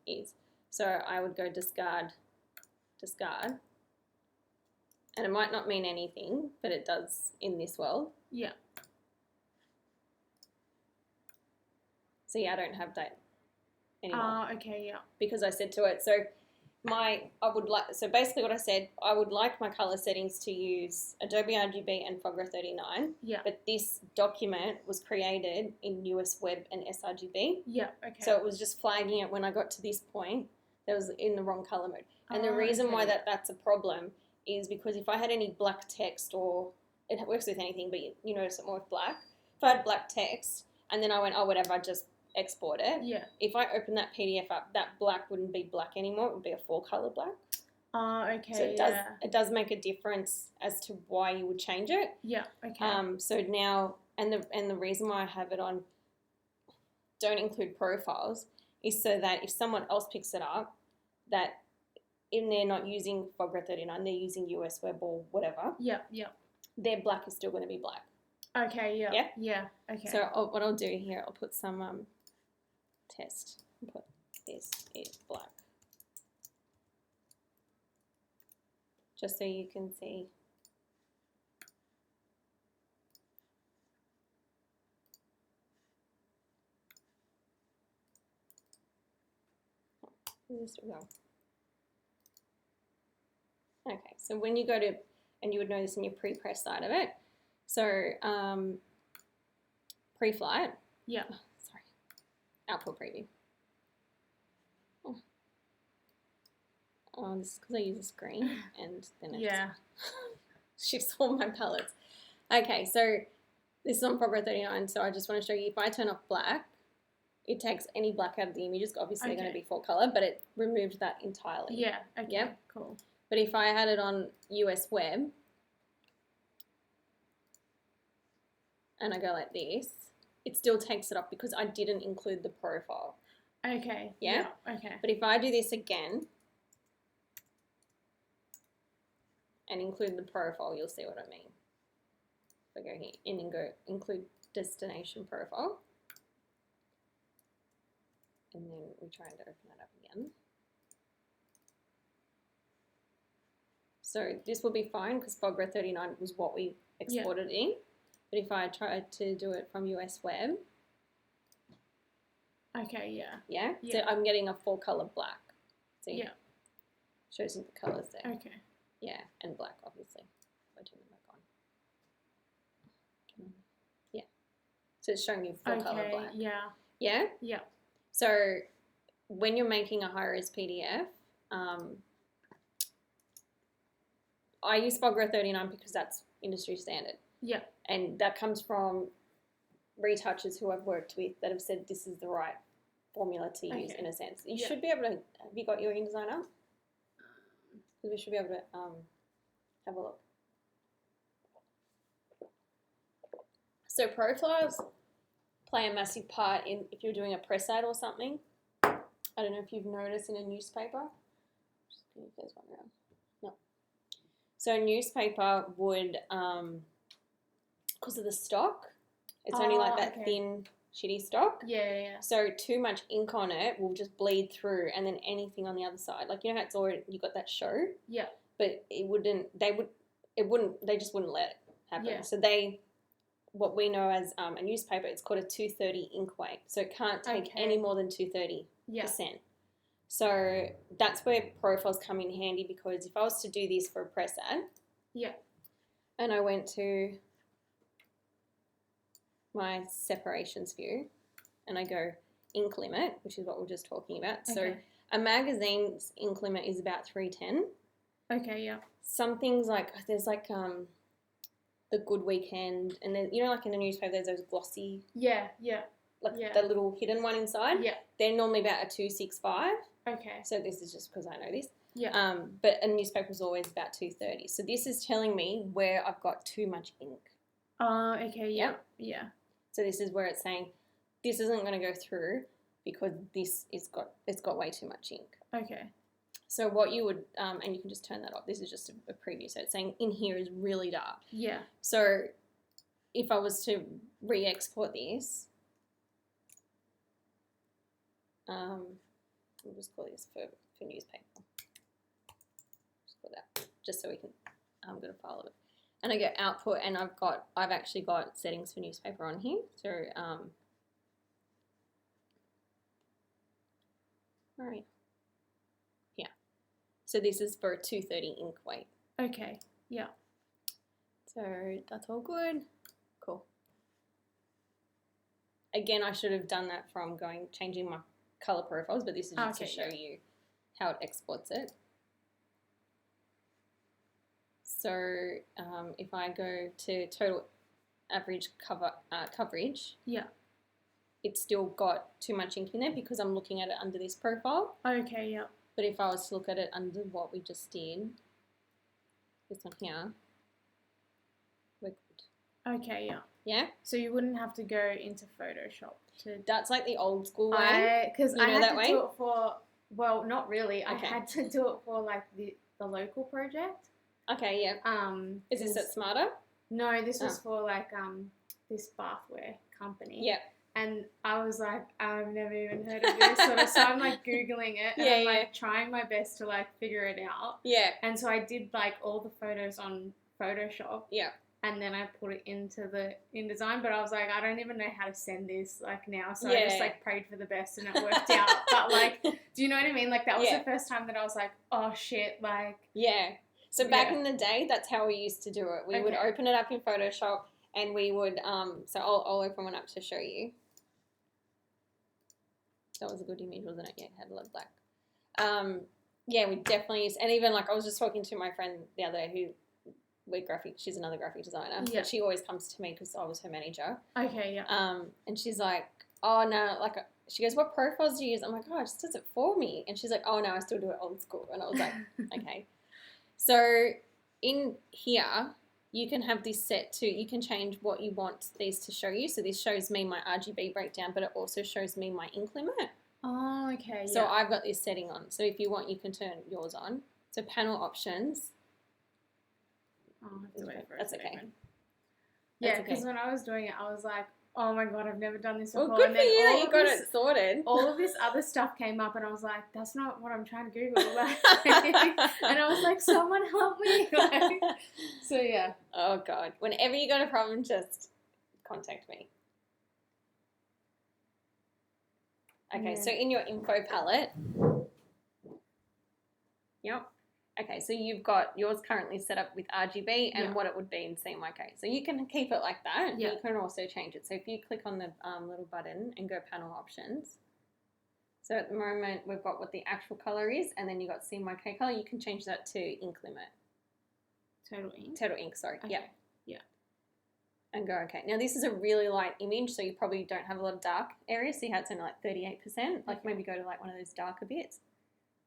[SPEAKER 1] is. So I would go discard. And it might not mean anything, but it does in this world.
[SPEAKER 2] Yeah.
[SPEAKER 1] So yeah, I don't have that anymore.
[SPEAKER 2] Okay, yeah.
[SPEAKER 1] Because I said to it, so basically what I said, I would like my color settings to use Adobe RGB and Fogra 39.
[SPEAKER 2] Yeah.
[SPEAKER 1] But this document was created in US web and sRGB.
[SPEAKER 2] Yeah, okay.
[SPEAKER 1] So it was just flagging it when I got to this point that was in the wrong color mode. And the reason why that's a problem is because if I had any black text, or it works with anything, but you notice it more with black. If I had black text and then I went, oh, whatever, I just export it.
[SPEAKER 2] Yeah.
[SPEAKER 1] If I open that PDF up, that black wouldn't be black anymore. It would be a full color black.
[SPEAKER 2] Okay.
[SPEAKER 1] So it does make a difference as to why you would change it.
[SPEAKER 2] Yeah. Okay.
[SPEAKER 1] So now, and the reason why I have it on don't include profiles is so that if someone else picks it up, that in they're not using Fogra 39, they're using US web or whatever.
[SPEAKER 2] Yeah.
[SPEAKER 1] Their black is still going to be black.
[SPEAKER 2] Okay. Yeah.
[SPEAKER 1] Yeah.
[SPEAKER 2] Yeah. Okay.
[SPEAKER 1] So what I'll do here, I'll put some test. I'll put this is black, just so you can see. Okay, so when you go to, and you would know this in your pre-press side of it, so pre-flight.
[SPEAKER 2] Yeah.
[SPEAKER 1] Oh, sorry. Output preview. Oh, this is because I use a screen and then it shifts all my palettes. Okay, so this is on Fogra 39, so I just want to show you if I turn off black, it takes any black out of the image. It's obviously going to be full color, but it removed that entirely.
[SPEAKER 2] Yeah, okay,
[SPEAKER 1] yep.
[SPEAKER 2] Cool.
[SPEAKER 1] But if I had it on US web and I go like this, it still takes it off because I didn't include the profile.
[SPEAKER 2] Okay.
[SPEAKER 1] Yeah?
[SPEAKER 2] Okay.
[SPEAKER 1] But if I do this again and include the profile, you'll see what I mean. If I go here and then go include destination profile. And then we try to open that up again. So this will be fine because Fogra 39 was what we exported in. But if I tried to do it from US Web.
[SPEAKER 2] Okay, yeah.
[SPEAKER 1] Yeah? So I'm getting a 4-color black. See?
[SPEAKER 2] Yeah.
[SPEAKER 1] Shows you the colours there.
[SPEAKER 2] Okay.
[SPEAKER 1] Yeah, and black, obviously. If I turn them back on. Yeah. So it's showing you 4-color black.
[SPEAKER 2] Yeah.
[SPEAKER 1] Yeah?
[SPEAKER 2] Yeah.
[SPEAKER 1] So when you're making a high-res PDF, I use Fogra 39 because that's industry standard.
[SPEAKER 2] Yeah.
[SPEAKER 1] And that comes from retouchers who I've worked with that have said this is the right formula to use in a sense. You should be able to, have you got your InDesign up? Because we should be able to have a look. So profiles play a massive part in if you're doing a press ad or something. I don't know if you've noticed in a newspaper. Just see if there's one around. No. So a newspaper would, because of the stock, it's only like that thin, shitty stock.
[SPEAKER 2] Yeah.
[SPEAKER 1] So too much ink on it will just bleed through, and then anything on the other side, like you know how it's already you got that show.
[SPEAKER 2] Yeah.
[SPEAKER 1] But they just wouldn't let it happen.
[SPEAKER 2] Yeah.
[SPEAKER 1] So what we know as a newspaper, it's called a 230 ink weight, so it can't take any more than 230%. So that's where profiles come in handy, because if I was to do this for a press ad, and I went to my separations view and I go ink limit, which is what we're just talking about. So a magazine's ink limit is about 310.
[SPEAKER 2] Okay, yeah.
[SPEAKER 1] Some things like there's like the Good Weekend, and then you know like in the newspaper there's those glossy the little hidden one inside.
[SPEAKER 2] Yeah.
[SPEAKER 1] They're normally about a 265.
[SPEAKER 2] Okay.
[SPEAKER 1] So this is just because I know this.
[SPEAKER 2] Yeah.
[SPEAKER 1] But a newspaper is always about 230. So this is telling me where I've got too much ink.
[SPEAKER 2] Okay, yeah. Yeah.
[SPEAKER 1] So this is where it's saying this isn't going to go through because it's got way too much ink.
[SPEAKER 2] Okay.
[SPEAKER 1] So what you would, and you can just turn that off. This is just a preview. So it's saying in here is really dark.
[SPEAKER 2] Yeah.
[SPEAKER 1] So if I was to re-export this, we'll just call this for newspaper. Just call that, just so we can get a file of it. And I go output, and I've actually got settings for newspaper on here. So all right. Yeah. So this is for a 230 ink weight.
[SPEAKER 2] Okay. Yeah.
[SPEAKER 1] So that's all good. Cool. Again, I should have done that from changing my color profiles, but this is just to show you how it exports it. So if I go to total average coverage, it's still got too much ink in there because I'm looking at it under this profile.
[SPEAKER 2] Okay, yeah.
[SPEAKER 1] But if I was to look at it under what we just did, this one here, we're good.
[SPEAKER 2] Okay, yeah.
[SPEAKER 1] Yeah?
[SPEAKER 2] So you wouldn't have to go into Photoshop to...
[SPEAKER 1] That's like the old school way.
[SPEAKER 2] Because I had to do it for... Well, not really. I had to do it for like the local project.
[SPEAKER 1] Okay, yeah. Is this at Smarter?
[SPEAKER 2] No, this was for like this bathware company.
[SPEAKER 1] Yeah.
[SPEAKER 2] And I was like, I've never even heard of this. So I'm like Googling it and I'm like trying my best to like figure it out.
[SPEAKER 1] Yeah.
[SPEAKER 2] And so I did like all the photos on Photoshop.
[SPEAKER 1] Yeah.
[SPEAKER 2] And then I put it into the InDesign, but I was like, I don't even know how to send this like now. So I just like prayed for the best and it worked out. But like, do you know what I mean? Like that was the first time that I was like, oh shit, like.
[SPEAKER 1] Yeah. So back in the day, that's how we used to do it. We would open it up in Photoshop and we would, so I'll open one up to show you. That was a good image, wasn't it? Yeah, it had a lot of black. Yeah, we definitely use, and even like I was just talking to my friend the other day she's another graphic designer, but she always comes to me because I was her manager.
[SPEAKER 2] Okay, yeah.
[SPEAKER 1] And she's like, oh no, like, she goes, what profiles do you use? I'm like, oh, it just does it for me. And she's like, oh no, I still do it old school. And I was like, okay. So in here, you can have this set to, you can change what you want these to show you. So this shows me my RGB breakdown, but it also shows me my ink limit.
[SPEAKER 2] Oh, okay.
[SPEAKER 1] So I've got this setting on. So if you want, you can turn yours on. So panel options.
[SPEAKER 2] Oh, I have to wait for it.
[SPEAKER 1] That's okay.
[SPEAKER 2] Yeah, because when I was doing it, I was like, Oh my God, I've never done this before.
[SPEAKER 1] Well, good for you that you got it sorted.
[SPEAKER 2] All of this other stuff came up and I was like, that's not what I'm trying to Google. Like, and I was like, someone help me. Like, so yeah.
[SPEAKER 1] Oh God. Whenever you got a problem, just contact me. Okay, so in your info palette, yep. Okay, so you've got yours currently set up with RGB and what it would be in CMYK. So you can keep it like that. Yeah. You can also change it. So if you click on the little button and go panel options. So at the moment we've got what the actual color is, and then you've got CMYK color. You can change that to ink limit.
[SPEAKER 2] Total ink?
[SPEAKER 1] Total ink, sorry.
[SPEAKER 2] Okay.
[SPEAKER 1] Yeah.
[SPEAKER 2] Yeah.
[SPEAKER 1] And go okay. Now this is a really light image, so you probably don't have a lot of dark areas. See how it's only like 38%? Like maybe go to like one of those darker bits.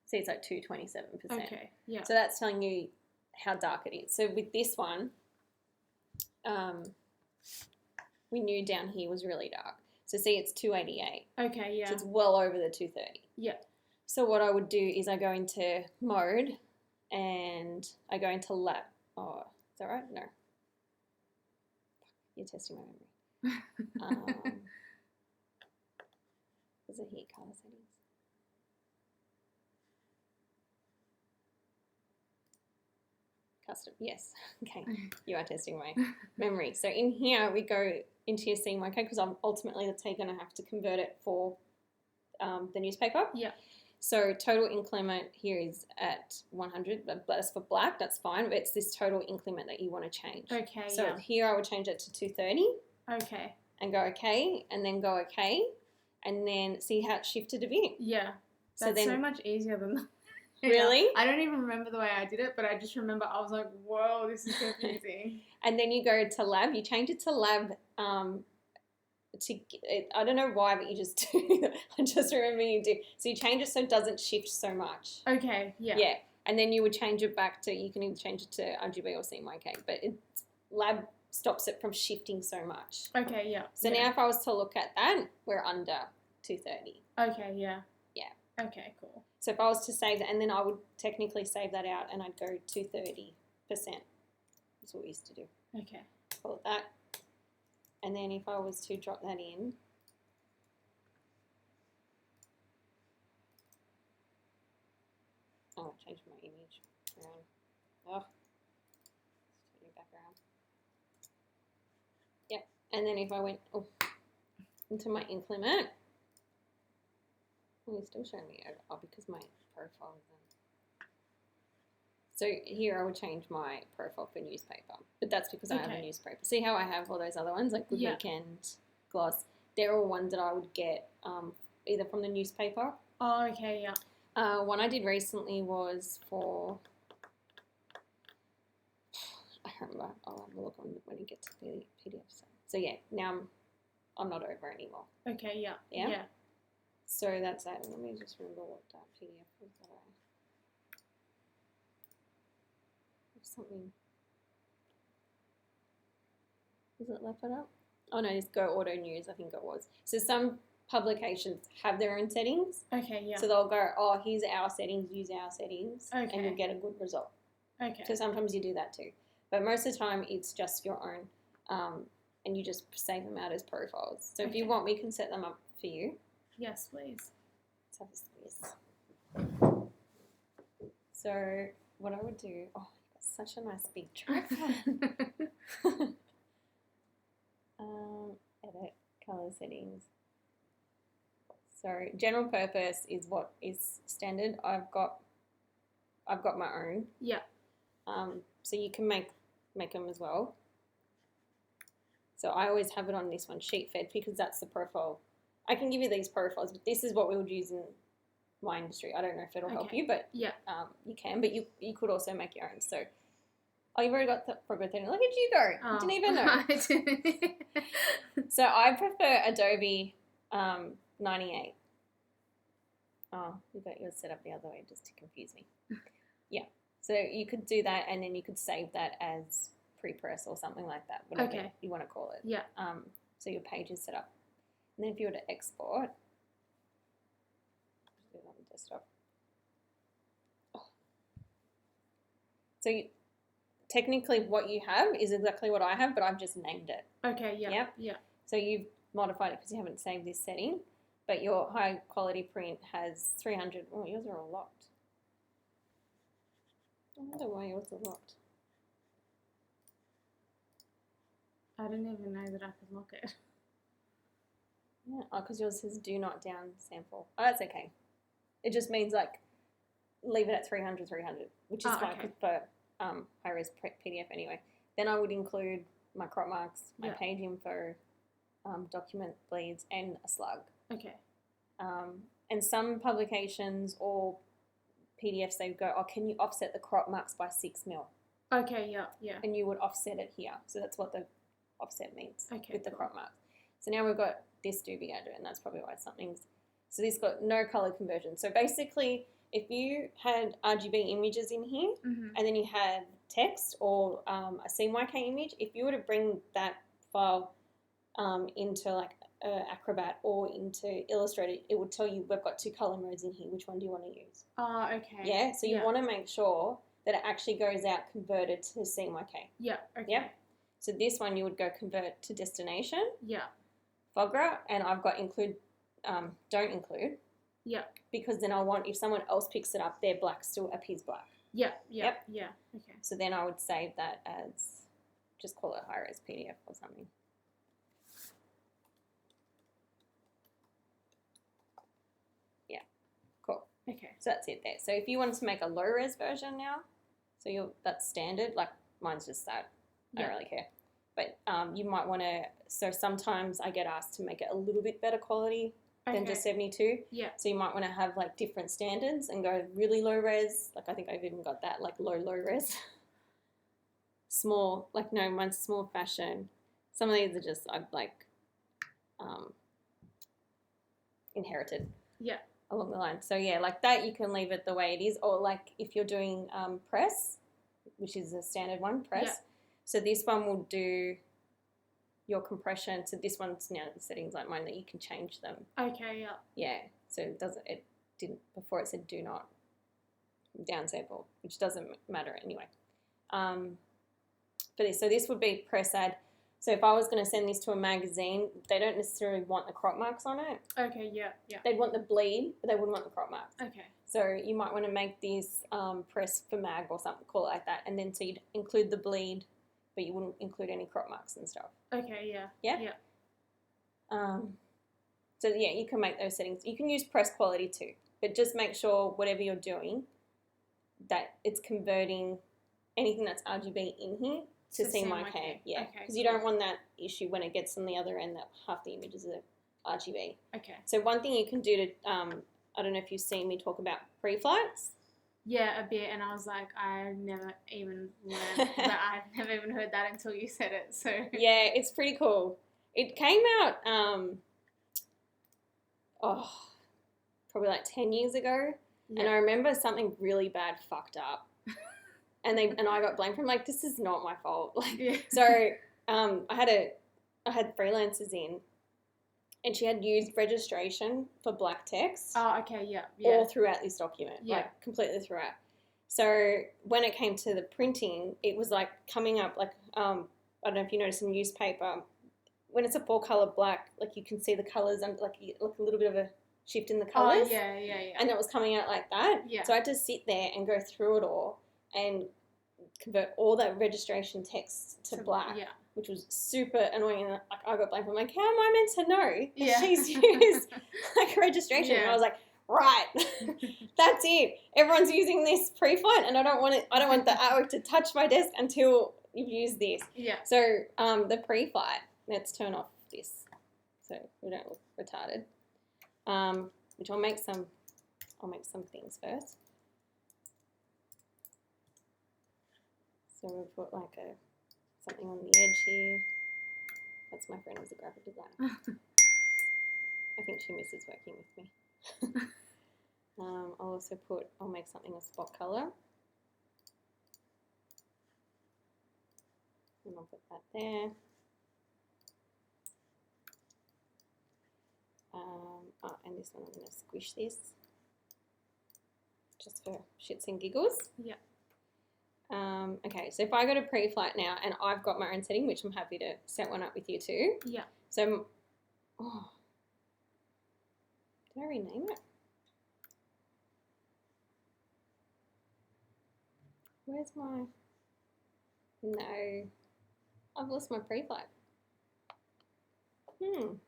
[SPEAKER 1] See, it's like 227%.
[SPEAKER 2] Okay, yeah.
[SPEAKER 1] So that's telling you how dark it is. So with this one, we knew down here was really dark. So see, it's 288.
[SPEAKER 2] Okay, yeah.
[SPEAKER 1] So it's well over the 230.
[SPEAKER 2] Yeah.
[SPEAKER 1] So what I would do is I go into mode and I go into lab. Oh, is that right? No. You're testing my memory. Is it here? Color settings. Custom, yes. Okay, you are testing my memory. So in here, we go into your CMYK because ultimately that's how you're going to have to convert it for the newspaper.
[SPEAKER 2] Yeah.
[SPEAKER 1] So total ink limit here is at 100. That's for black. That's fine. But it's this total ink limit that you want to change.
[SPEAKER 2] Okay.
[SPEAKER 1] So here I would change it to 230.
[SPEAKER 2] Okay.
[SPEAKER 1] And go okay, and then go okay, and then see how it shifted a bit.
[SPEAKER 2] Yeah. That's so much easier than that.
[SPEAKER 1] Really?
[SPEAKER 2] I don't even remember the way I did it, but I just remember I was like, whoa, this is confusing.
[SPEAKER 1] And then you go to lab. You change it to lab. I don't know why, but you just do. I just remember you do. So you change it so it doesn't shift so much.
[SPEAKER 2] Okay, yeah.
[SPEAKER 1] Yeah. And then you would change it back to, you can either change it to RGB or CMYK, but lab stops it from shifting so much.
[SPEAKER 2] Okay, yeah.
[SPEAKER 1] So now if I was to look at that, we're under 230.
[SPEAKER 2] Okay, yeah.
[SPEAKER 1] Yeah.
[SPEAKER 2] Okay, cool.
[SPEAKER 1] So if I was to save that, and then I would technically save that out and I'd go to 30%. That's what we used to do.
[SPEAKER 2] Okay.
[SPEAKER 1] Call it that. And then if I was to drop that in, oh, I changed my image around. Oh, let's turn it back around. Yep. And then if I went into my ink limit, it's still showing me because my profile is in. So here I would change my profile for newspaper, but that's because I have a newspaper. See how I have all those other ones like Good Weekend, Gloss? They're all ones that I would get either from the newspaper.
[SPEAKER 2] Oh, okay, yeah.
[SPEAKER 1] One I did recently was for, I can't remember. I'll have a look on when you get to the PDF. So yeah, now I'm not over anymore.
[SPEAKER 2] Okay, yeah.
[SPEAKER 1] Yeah. So that's that. Let me just remember what that PDF was that I... Something... Was it left it up? Oh no, it's Go Auto News, I think it was. So some publications have their own settings.
[SPEAKER 2] Okay, yeah.
[SPEAKER 1] So they'll go, oh, here's our settings, use our settings,
[SPEAKER 2] and
[SPEAKER 1] you'll get a good result.
[SPEAKER 2] Okay.
[SPEAKER 1] So sometimes you do that too. But most of the time it's just your own, and you just save them out as profiles. So if you want, we can set them up for you.
[SPEAKER 2] Yes, please.
[SPEAKER 1] Let's have a squeeze. So what I would do, oh, you've got such a nice big trackpad. Edit, color settings. So general purpose is what is standard. I've got my own.
[SPEAKER 2] Yeah.
[SPEAKER 1] So you can make them as well. So I always have it on this one, sheet fed, because that's the profile. I can give you these profiles, but this is what we would use in my industry. I don't know if it'll help you, but
[SPEAKER 2] yeah,
[SPEAKER 1] you can. But you could also make your own. So, you've already got the progress. Look at you go!
[SPEAKER 2] Oh,
[SPEAKER 1] didn't even know.
[SPEAKER 2] I didn't.
[SPEAKER 1] So I prefer Adobe 98. Oh, you got yours set up the other way just to confuse me. Yeah. So you could do that, and then you could save that as pre-press or something like that, whatever you want to call it.
[SPEAKER 2] Yeah.
[SPEAKER 1] So your page is set up. And then if you were to export, do it on the desktop. So technically what you have is exactly what I have, but I've just named it.
[SPEAKER 2] Okay, yeah.
[SPEAKER 1] Yep.
[SPEAKER 2] Yeah.
[SPEAKER 1] So you've modified it because you haven't saved this setting, but your high quality print has 300. Oh, yours are all locked. I wonder why yours are locked.
[SPEAKER 2] I didn't even know that I could lock it.
[SPEAKER 1] Yeah, oh, because yours says do not down sample. Oh, that's okay. It just means like leave it at 300, which is fine
[SPEAKER 2] okay.
[SPEAKER 1] for high-res PDF anyway. Then I would include my crop marks, my page info, document bleeds, and a slug.
[SPEAKER 2] Okay.
[SPEAKER 1] And some publications or PDFs, they go, oh, can you offset the crop marks by 6 mil?
[SPEAKER 2] Okay, yeah.
[SPEAKER 1] And you would offset it here. So that's what the offset means with the
[SPEAKER 2] cool.
[SPEAKER 1] crop marks. So now we've got this doobie adder, and that's probably why something's... So this got no color conversion. So basically, if you had RGB images in here,
[SPEAKER 2] mm-hmm.
[SPEAKER 1] and then you had text or a CMYK image, if you were to bring that file into like Acrobat or into Illustrator, it would tell you we've got 2 color modes in here. Which one do you want to use?
[SPEAKER 2] Oh, okay.
[SPEAKER 1] Yeah, so you want to make sure that it actually goes out converted to CMYK.
[SPEAKER 2] Yeah, okay.
[SPEAKER 1] Yep. So this one you would go convert to destination.
[SPEAKER 2] Yeah.
[SPEAKER 1] Fogra, and I've got include, don't include.
[SPEAKER 2] Yeah.
[SPEAKER 1] Because then I want, if someone else picks it up, their black still appears black.
[SPEAKER 2] Yeah.
[SPEAKER 1] Yep.
[SPEAKER 2] Yeah. Okay.
[SPEAKER 1] So then I would save that as, just call it high-res PDF or something. Yeah. Cool.
[SPEAKER 2] Okay.
[SPEAKER 1] So that's it there. So if you wanted to make a low-res version now, so that's standard, like mine's just that. I don't really care. But you might want to, so sometimes I get asked to make it a little bit better quality than just 72.
[SPEAKER 2] Yeah.
[SPEAKER 1] So you might want to have like different standards and go really low res. Like I think I've even got that like low res. Small, like no, mine's small fashion. Some of these are just I've like inherited.
[SPEAKER 2] Yeah.
[SPEAKER 1] Along the line. So yeah, like that you can leave it the way it is. Or like if you're doing press, which is a standard one, press.
[SPEAKER 2] Yeah.
[SPEAKER 1] So this one will do your compression. So this one's now the settings like mine that you can change them.
[SPEAKER 2] Okay, yeah.
[SPEAKER 1] Yeah. So it didn't before it said do not downsample, which doesn't matter anyway. For this, so this would be press ad. So if I was going to send this to a magazine, they don't necessarily want the crop marks on it.
[SPEAKER 2] Okay, yeah.
[SPEAKER 1] They'd want the bleed, but they wouldn't want the crop marks.
[SPEAKER 2] Okay.
[SPEAKER 1] So you might want to make this press for mag or something, call it like that, and then so you'd include the bleed, but you wouldn't include any crop marks and stuff.
[SPEAKER 2] Okay, yeah.
[SPEAKER 1] Yeah? Yeah. So yeah, you can make those settings. You can use press quality too, but just make sure whatever you're doing that it's converting anything that's RGB in here to CMYK. Yeah, because you don't want that issue when it gets on the other end that half the images are RGB.
[SPEAKER 2] Okay.
[SPEAKER 1] So one thing you can do to, I don't know if you've seen me talk about pre-flights.
[SPEAKER 2] Yeah, a bit, and I was like, I never even learned that. I've never even heard that until you said it. So
[SPEAKER 1] yeah, it's pretty cool. It came out, probably like 10 years ago, and I remember something really bad fucked up, and I got blamed for it. Like, this is not my fault. Like, so I had freelancers in. And she had used registration for black text.
[SPEAKER 2] Oh, okay, yeah.
[SPEAKER 1] All throughout this document, like completely throughout. So when it came to the printing, it was like coming up like, I don't know if you noticed in newspaper, when it's a 4-color black, like you can see the colours and like a little bit of a shift in the colours.
[SPEAKER 2] Oh, yeah.
[SPEAKER 1] And it was coming out like that.
[SPEAKER 2] Yeah.
[SPEAKER 1] So I had to sit there and go through it all and convert all that registration text to black. Yeah. Which was super annoying, and like I got blamed. I'm like, how am I meant to know that she's used like registration? And I was like, right, that's it. Everyone's using this pre-flight, and I don't want the artwork to touch my desk until you've used this. Yeah. So the pre-flight. Let's turn off this so we don't look retarded. Which I'll make some things first. So we'll put like something on the edge here. That's my friend who's a graphic designer. I think she misses working with me. I'll make something a spot colour. And I'll put that there. And this one I'm going to squish this. Just for shits and giggles. Yeah. Okay, so if I go to pre-flight now and I've got my own setting, which I'm happy to set one up with you too. Yeah. So Oh. Did I rename it? Where's my... No. I've lost my pre-flight. I'm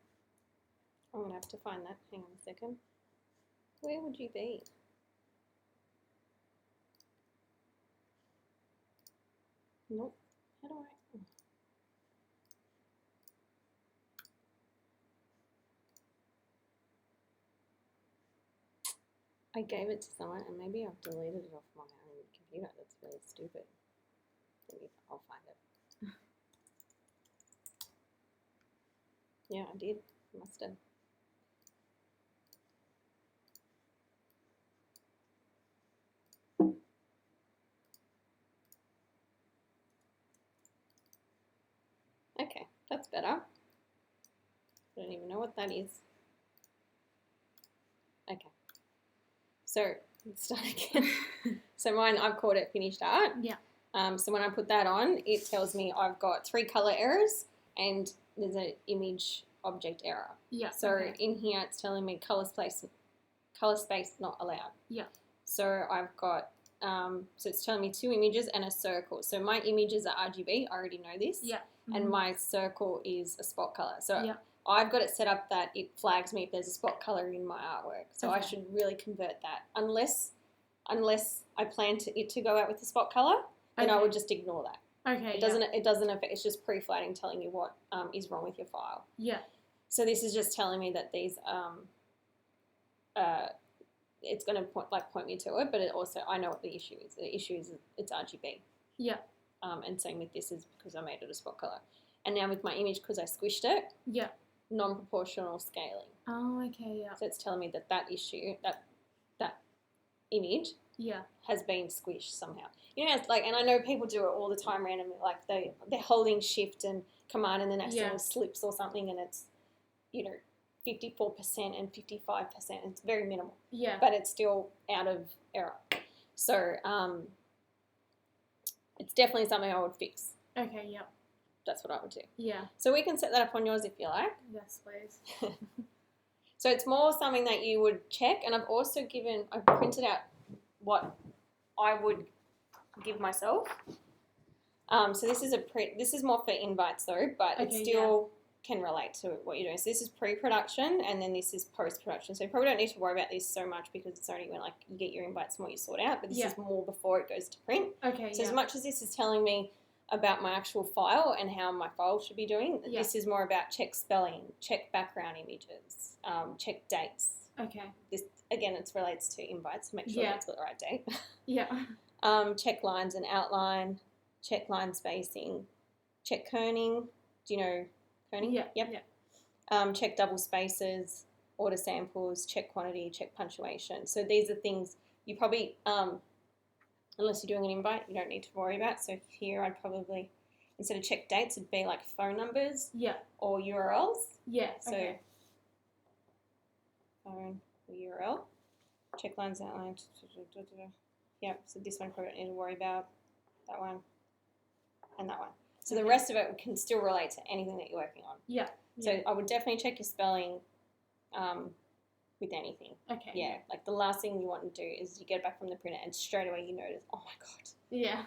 [SPEAKER 1] going to have to find that. Hang on a second. Where would you be? Nope. How do I gave it to someone and maybe I've deleted it off my own computer. That's really stupid. Maybe I'll find it. Yeah, I did. Must have. Okay, that's better. I don't even know what that is. Okay. So, let's start again. So mine, I've called it finished art.
[SPEAKER 2] Yeah.
[SPEAKER 1] So when I put that on, it tells me I've got 3 color errors and there's an image object error.
[SPEAKER 2] Yeah.
[SPEAKER 1] So in here, it's telling me color space not allowed.
[SPEAKER 2] Yeah.
[SPEAKER 1] So I've got, so it's telling me 2 images and a circle. So my images are RGB. I already know this.
[SPEAKER 2] Yeah.
[SPEAKER 1] And my circle is a spot color. So
[SPEAKER 2] yeah.
[SPEAKER 1] I've got it set up that it flags me if there's a spot color in my artwork. So I should really convert that. Unless I plan it to go out with the spot color, then I would just ignore that.
[SPEAKER 2] Okay.
[SPEAKER 1] It doesn't affect. It's just pre-flatting, telling you what is wrong with your file.
[SPEAKER 2] Yeah.
[SPEAKER 1] So this is just telling me that these it's going to point me to it, but it also, I know what the issue is. The issue is it's RGB.
[SPEAKER 2] Yeah.
[SPEAKER 1] And same with this is because I made it a spot color. And now with my image, because I squished it.
[SPEAKER 2] Yeah.
[SPEAKER 1] Non-proportional scaling.
[SPEAKER 2] Oh, okay. Yeah.
[SPEAKER 1] So it's telling me that issue, that image.
[SPEAKER 2] Yeah.
[SPEAKER 1] Has been squished somehow. You know, it's like, and I know people do it all the time randomly, like they're holding shift and command and then accidentally slips or something, and it's, 54% and 55%. It's very minimal.
[SPEAKER 2] Yeah.
[SPEAKER 1] But it's still out of error. So it's definitely something I would fix.
[SPEAKER 2] Okay. Yeah.
[SPEAKER 1] That's what I would do.
[SPEAKER 2] Yeah.
[SPEAKER 1] So we can set that up on yours if you like.
[SPEAKER 2] Yes, please.
[SPEAKER 1] So it's more something that you would check, and I've printed out what I would give myself. So this is more for invites though, but it still can relate to what you're doing. So this is pre-production and then this is post-production. So you probably don't need to worry about this so much because it's only when you get your invites and what you sort out, but this is more before it goes to print.
[SPEAKER 2] Okay.
[SPEAKER 1] So as much as this is telling me about my actual file and how my file should be doing, this is more about check spelling, check background images, check dates.
[SPEAKER 2] Okay.
[SPEAKER 1] This again, it relates to invites. Make sure it's got the right date.
[SPEAKER 2] Yeah.
[SPEAKER 1] Check lines and outline, check line spacing, check kerning. Do you know kerning?
[SPEAKER 2] Yeah.
[SPEAKER 1] Yep.
[SPEAKER 2] Yeah.
[SPEAKER 1] Check double spaces, order samples, check quantity, check punctuation. So these are things you probably, unless you're doing an invite, you don't need to worry about. So here I'd probably, instead of check dates, it'd be like phone numbers.
[SPEAKER 2] Yeah.
[SPEAKER 1] Or URLs.
[SPEAKER 2] Yeah.
[SPEAKER 1] So phone or URL. Check lines, outline. Yeah, so this one probably don't need to worry about, that one, and that one. So the rest of it can still relate to anything that you're working on.
[SPEAKER 2] Yeah.
[SPEAKER 1] So I would definitely check your spelling with anything.
[SPEAKER 2] Okay.
[SPEAKER 1] Yeah, like the last thing you want to do is you get back from the printer and straight away you notice, oh my God.
[SPEAKER 2] Yeah.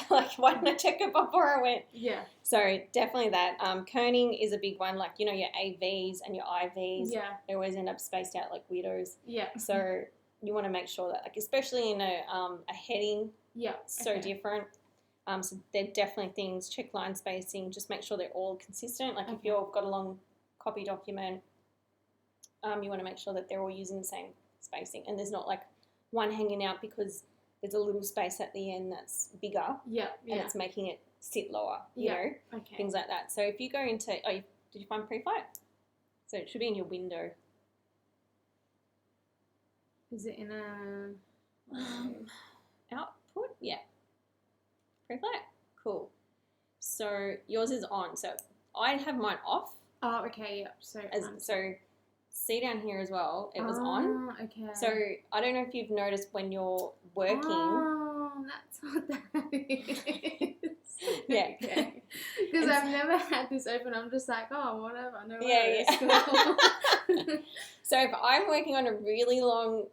[SPEAKER 1] Like, why didn't I check it before I went?
[SPEAKER 2] Yeah.
[SPEAKER 1] So definitely that. Kerning is a big one, like, your AVs and your IVs.
[SPEAKER 2] Yeah.
[SPEAKER 1] They always end up spaced out like weirdos.
[SPEAKER 2] Yeah.
[SPEAKER 1] So you want to make sure that, like, especially in a heading, so different. So they're definitely things, check line spacing, just make sure they're all consistent. Like if you've got a long copy document, you want to make sure that they're all using the same spacing and there's not like one hanging out because there's a little space at the end that's bigger and it's making it sit lower, you know, things like that. So if you go into, did you find pre-flight? So it should be in your window.
[SPEAKER 2] Is it in a
[SPEAKER 1] output? Yeah. Pre-flight? Cool. So yours is on. So I have mine off.
[SPEAKER 2] Oh, okay, yeah. So
[SPEAKER 1] see down here as well, it was on.
[SPEAKER 2] Okay.
[SPEAKER 1] So I don't know if you've noticed when you're working.
[SPEAKER 2] That's what that is.
[SPEAKER 1] Yeah.
[SPEAKER 2] Okay. Because I've never had this open. I'm just like, oh, whatever. No
[SPEAKER 1] Yeah,
[SPEAKER 2] worries.
[SPEAKER 1] yeah. So if I'm working on a really long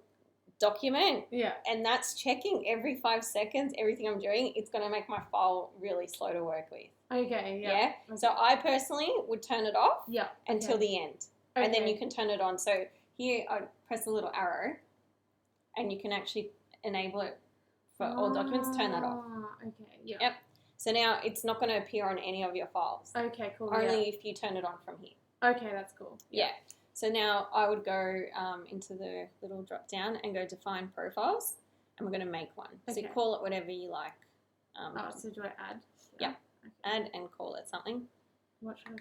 [SPEAKER 1] document,
[SPEAKER 2] yeah,
[SPEAKER 1] and that's checking every 5 seconds everything I'm doing, it's going to make my file really slow to work with.
[SPEAKER 2] Okay, yeah.
[SPEAKER 1] Yeah?
[SPEAKER 2] Okay.
[SPEAKER 1] So I personally would turn it off
[SPEAKER 2] yeah,
[SPEAKER 1] until the end.
[SPEAKER 2] Okay.
[SPEAKER 1] And then you can turn it on. So here I press the little arrow and you can actually enable it for all documents. Turn that off.
[SPEAKER 2] Okay, yeah.
[SPEAKER 1] Yep. So now it's not going to appear on any of your files.
[SPEAKER 2] Okay, cool.
[SPEAKER 1] Only if you turn it on from here.
[SPEAKER 2] Okay, that's cool.
[SPEAKER 1] Yeah. So now I would go into the little drop down and go define profiles, and we're going to make one. Okay. So call it whatever you like.
[SPEAKER 2] So do I add?
[SPEAKER 1] Yeah. Okay. Add and call it something.
[SPEAKER 2] What should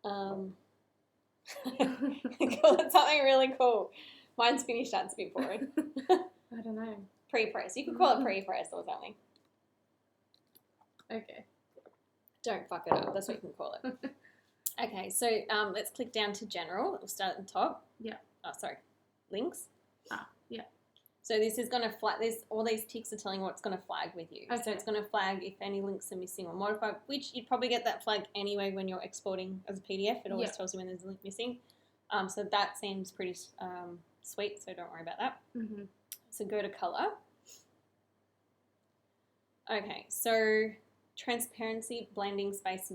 [SPEAKER 2] I call
[SPEAKER 1] it? Call it something really cool. Mine's finished. That's a bit boring.
[SPEAKER 2] I don't know.
[SPEAKER 1] Pre-press. You could call it pre-press or something.
[SPEAKER 2] Okay.
[SPEAKER 1] Don't fuck it up. That's what you can call it. Okay, so let's click down to general. We'll start at the top.
[SPEAKER 2] Yeah.
[SPEAKER 1] Oh, sorry. Links.
[SPEAKER 2] Yeah.
[SPEAKER 1] So this is going to flag, all these ticks are telling you what's going to flag with you.
[SPEAKER 2] Okay.
[SPEAKER 1] So it's going to flag if any links are missing or modified, which you'd probably get that flag anyway when you're exporting as a PDF. It always tells you when there's a link missing. So that seems pretty sweet, so don't worry about that.
[SPEAKER 2] Mm-hmm.
[SPEAKER 1] So go to color. Okay, so transparency, blending space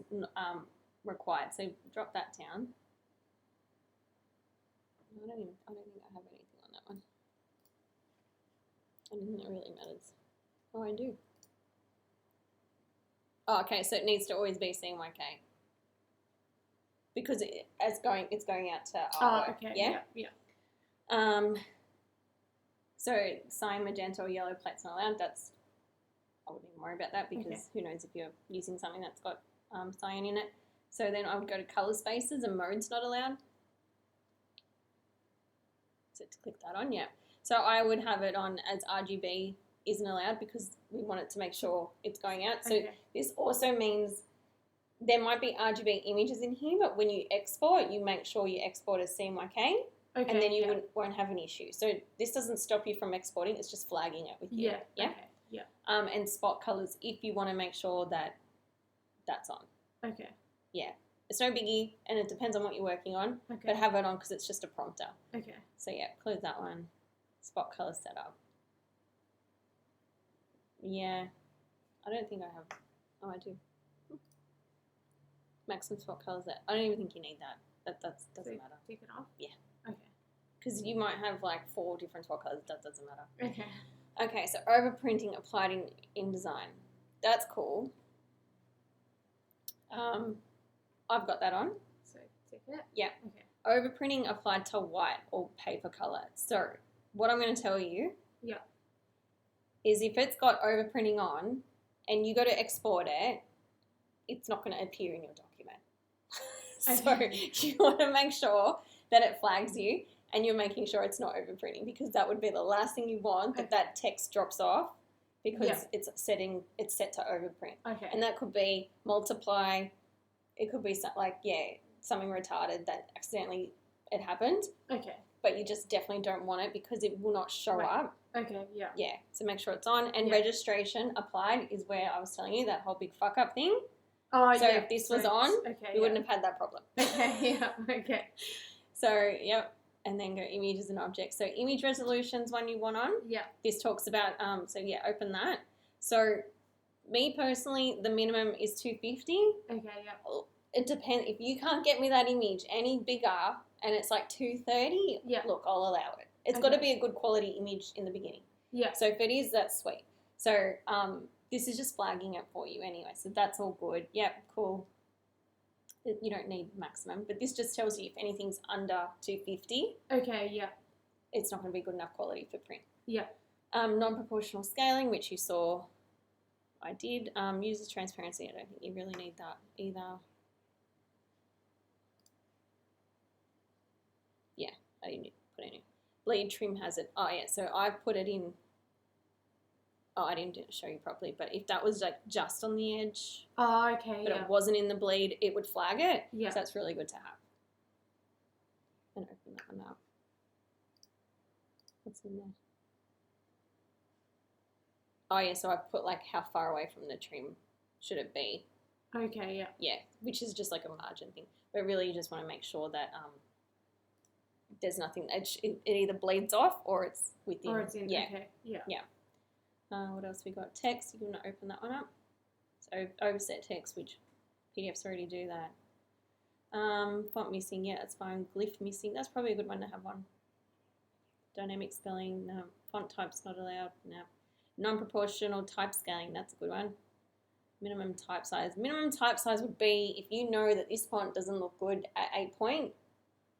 [SPEAKER 1] required. So drop that down. I don't think I have anything on that one. I don't think it really matters. Oh, I do. Oh, okay, so it needs to always be CMYK. Because it's going out to artwork.
[SPEAKER 2] Oh, okay. Yeah.
[SPEAKER 1] So cyan, magenta, or yellow plates not allowed. I wouldn't even worry about that because who knows if you're using something that's got cyan in it. So then I would go to color spaces and modes not allowed. So to click that on, yeah. So I would have it on as RGB isn't allowed because we want it to make sure it's going out. So this also means there might be RGB images in here, but when you export, you make sure you export as CMYK, and then you won't have an issue. So this doesn't stop you from exporting; it's just flagging it with you.
[SPEAKER 2] Yeah.
[SPEAKER 1] Okay.
[SPEAKER 2] Yeah.
[SPEAKER 1] And spot colors if you want to make sure that that's on.
[SPEAKER 2] Okay.
[SPEAKER 1] Yeah. It's no biggie, and it depends on what you're working on, but have it on because it's just a prompter.
[SPEAKER 2] Okay.
[SPEAKER 1] So yeah, close that one. Spot color setup. Yeah. I don't think I have. Oh, I do. Maximum spot colors there. I don't even think you need that. That doesn't matter.
[SPEAKER 2] Take it off?
[SPEAKER 1] Yeah.
[SPEAKER 2] Okay.
[SPEAKER 1] Because you might have like 4 different spot colors. That doesn't matter.
[SPEAKER 2] Okay.
[SPEAKER 1] Okay, so overprinting applied in InDesign. That's cool. I've got that on.
[SPEAKER 2] So take it?
[SPEAKER 1] Yeah.
[SPEAKER 2] Okay.
[SPEAKER 1] Overprinting applied to white or paper color. So what I'm going to tell you is if it's got overprinting on and you go to export it, it's not going to appear in your document. So you want to make sure that it flags you and you're making sure it's not overprinting because that would be the last thing you want, that text drops off because it's set to overprint.
[SPEAKER 2] Okay.
[SPEAKER 1] And that could be multiply. It could be something retarded that accidentally it happened.
[SPEAKER 2] Okay.
[SPEAKER 1] But you just definitely don't want it because it will not show up.
[SPEAKER 2] Okay, yeah.
[SPEAKER 1] Yeah, so make sure it's on. And registration applied is where I was telling you that whole big fuck up thing.
[SPEAKER 2] Oh,
[SPEAKER 1] so if this was on, you wouldn't have had that problem.
[SPEAKER 2] Okay, yeah, okay.
[SPEAKER 1] So, yep. And then go images and objects. So image resolution's one you want on.
[SPEAKER 2] Yeah.
[SPEAKER 1] This talks about, open that. So me personally, the minimum is 250.
[SPEAKER 2] Okay, yeah.
[SPEAKER 1] It depends. If you can't get me that image any bigger and it's like 230, look, I'll allow it. It's got to be a good quality image in the beginning.
[SPEAKER 2] Yeah.
[SPEAKER 1] So if it is, that's sweet. So this is just flagging it for you anyway. So that's all good. Yep, cool. You don't need maximum, but this just tells you if anything's under 250.
[SPEAKER 2] Okay, yeah.
[SPEAKER 1] It's not going to be good enough quality for print.
[SPEAKER 2] Yeah.
[SPEAKER 1] Non-proportional scaling, which you saw I did. User transparency, I don't think you really need that either. Yeah, I didn't put any. Bleed trim has it. Oh, yeah, so I put it in. Oh, I didn't show you properly, but if that was like just on the edge,
[SPEAKER 2] but
[SPEAKER 1] it wasn't in the bleed, it would flag it.
[SPEAKER 2] Yeah.
[SPEAKER 1] So that's really good to have. And open that one up. What's in there? Oh, yeah, so I've put, like, how far away from the trim should it be.
[SPEAKER 2] Okay, yeah.
[SPEAKER 1] Yeah, which is just, like, a margin thing. But really you just want to make sure that there's nothing, it either bleeds off or it's within.
[SPEAKER 2] Or it's in,
[SPEAKER 1] yeah.
[SPEAKER 2] Okay, yeah.
[SPEAKER 1] Yeah. What else we got? Text, you want to open that one up. So overset text, which PDFs already do that. Font missing, yeah, that's fine. Glyph missing, that's probably a good one to have one. Dynamic spelling, no. Font types not allowed, no. Non-proportional type scaling, that's a good one. Minimum type size. Minimum type size would be if you know that this font doesn't look good at 8 point.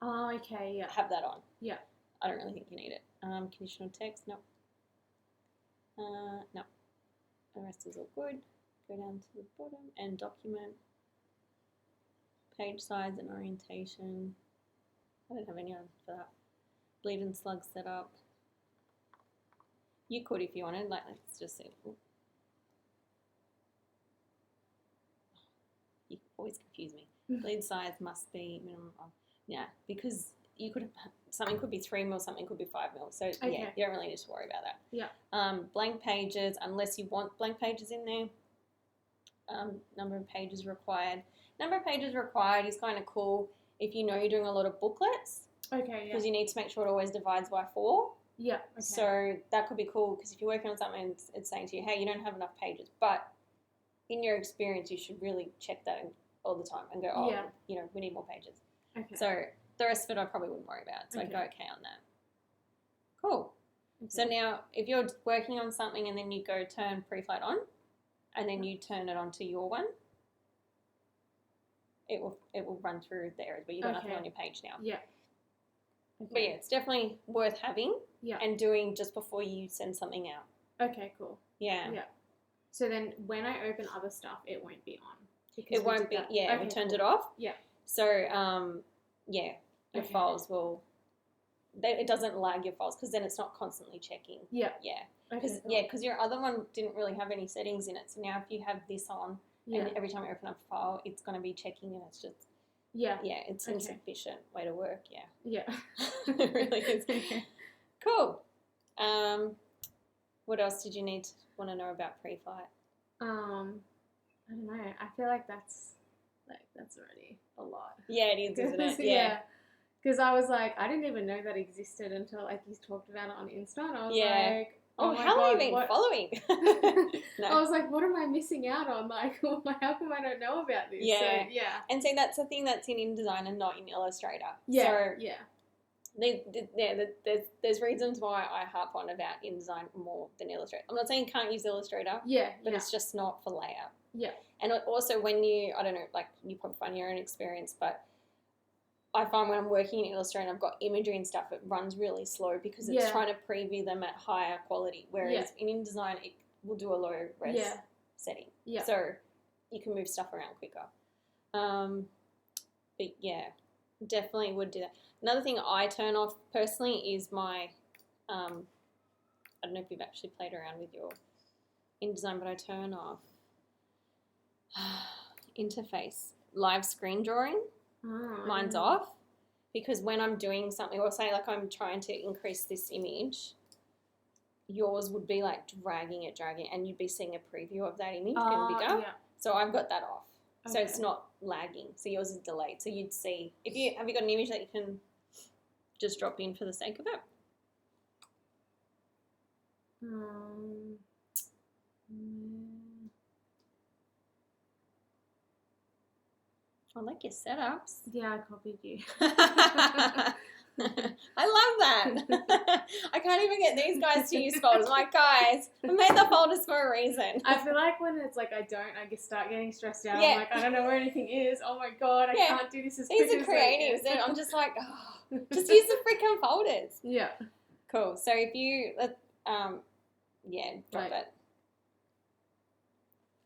[SPEAKER 2] Oh, okay, yeah.
[SPEAKER 1] Have that on.
[SPEAKER 2] Yeah.
[SPEAKER 1] I don't really think you need it. Conditional text, no. No. The rest is all good. Go down to the bottom and document. Page size and orientation. I don't have any on for that. Bleed and slug setup. You could if you wanted. Like, let's just see. You always confuse me. Bleed size must be minimum of, yeah, because you could, something could be 3 mil, something could be 5 mil. So
[SPEAKER 2] Okay.
[SPEAKER 1] yeah, you don't really need to worry about that.
[SPEAKER 2] Yeah.
[SPEAKER 1] Blank pages, unless you want blank pages in there. Number of pages required. Number of pages required is kind of cool if you know you're doing a lot of booklets.
[SPEAKER 2] Okay, yeah.
[SPEAKER 1] Because you need to make sure it always divides by 4.
[SPEAKER 2] Yeah. Okay.
[SPEAKER 1] So that could be cool because if you're working on something and it's saying to you, hey, you don't have enough pages. But in your experience, you should really check that all the time and go, oh,
[SPEAKER 2] Yeah.
[SPEAKER 1] you know, we need more pages.
[SPEAKER 2] Okay.
[SPEAKER 1] So the rest of it I probably wouldn't worry about. So I'd go okay on that. Cool.
[SPEAKER 2] Okay.
[SPEAKER 1] So now if you're working on something and then you go turn Preflight on and then you turn it onto your one, it will run through there, but you got nothing on your page now.
[SPEAKER 2] Yeah. Okay.
[SPEAKER 1] But yeah, it's definitely worth having
[SPEAKER 2] Yeah.
[SPEAKER 1] and doing just before you send something out.
[SPEAKER 2] Okay, cool.
[SPEAKER 1] Yeah.
[SPEAKER 2] Yeah. So then when I open other stuff, it won't be on.
[SPEAKER 1] It won't be, yeah,
[SPEAKER 2] okay,
[SPEAKER 1] we turned
[SPEAKER 2] cool.
[SPEAKER 1] it off.
[SPEAKER 2] Yeah.
[SPEAKER 1] So, yeah, your
[SPEAKER 2] Okay.
[SPEAKER 1] files will, it doesn't lag your files because then it's not constantly checking.
[SPEAKER 2] Yeah.
[SPEAKER 1] Yeah.
[SPEAKER 2] Okay, cool.
[SPEAKER 1] Yeah, because your other one didn't really have any settings in it. So now if you have this on
[SPEAKER 2] Yeah.
[SPEAKER 1] and every time you open up a file, it's going to be checking and it's just,
[SPEAKER 2] Yeah.
[SPEAKER 1] yeah, it's
[SPEAKER 2] Okay.
[SPEAKER 1] insufficient way to work. Yeah.
[SPEAKER 2] Yeah.
[SPEAKER 1] It really is.
[SPEAKER 2] Okay.
[SPEAKER 1] Cool. What else did you want to know about Preflight?
[SPEAKER 2] I don't know. I feel like that's already a lot.
[SPEAKER 1] Yeah, it is, isn't it?
[SPEAKER 2] Yeah. Because I was like, I didn't even know that existed until like you talked about it on Insta, and I was like,
[SPEAKER 1] oh,
[SPEAKER 2] my
[SPEAKER 1] how long have you
[SPEAKER 2] God,
[SPEAKER 1] been following?
[SPEAKER 2] No. I was like, what am I missing out on? Like, how come I don't know about this?
[SPEAKER 1] Yeah.
[SPEAKER 2] So, yeah.
[SPEAKER 1] And see, that's the thing that's in InDesign and not in Illustrator.
[SPEAKER 2] Yeah.
[SPEAKER 1] So
[SPEAKER 2] yeah.
[SPEAKER 1] there's reasons why I harp on about InDesign more than Illustrator. I'm not saying you can't use Illustrator,
[SPEAKER 2] Yeah.
[SPEAKER 1] but
[SPEAKER 2] yeah.
[SPEAKER 1] it's just not for layout.
[SPEAKER 2] Yeah.
[SPEAKER 1] And also when you, I don't know, like you probably find your own experience, but I find when I'm working in Illustrator and I've got imagery and stuff, it runs really slow because it's
[SPEAKER 2] Yeah.
[SPEAKER 1] trying to preview them at higher quality. Whereas in InDesign, it will do a low res setting.
[SPEAKER 2] Yeah.
[SPEAKER 1] So you can move stuff around quicker. But yeah, definitely would do that. Another thing I turn off personally is my, I don't know if you've actually played around with your InDesign, but I turn off interface, live screen drawing.
[SPEAKER 2] Oh,
[SPEAKER 1] Mine's off because when I'm doing something, or say like I'm trying to increase this image, yours would be like dragging it, and you'd be seeing a preview of that image getting bigger.
[SPEAKER 2] Yeah.
[SPEAKER 1] So I've got that off.
[SPEAKER 2] Okay.
[SPEAKER 1] So it's not lagging. So yours is delayed. So you'd see, have you got an image that you can just drop in for the sake of it? I like your setups.
[SPEAKER 2] Yeah, I copied you.
[SPEAKER 1] I love that. I can't even get these guys to use folders. I'm like, guys, I made the folders for a reason.
[SPEAKER 2] I feel like when it's like I just start getting stressed out.
[SPEAKER 1] Yeah.
[SPEAKER 2] I'm like, I don't know where anything is. Oh my God, I can't do this as quick
[SPEAKER 1] These are
[SPEAKER 2] as
[SPEAKER 1] creatives. And I'm just like, oh, just use the freaking folders.
[SPEAKER 2] Yeah.
[SPEAKER 1] Cool. So if you, drop
[SPEAKER 2] Right.
[SPEAKER 1] that.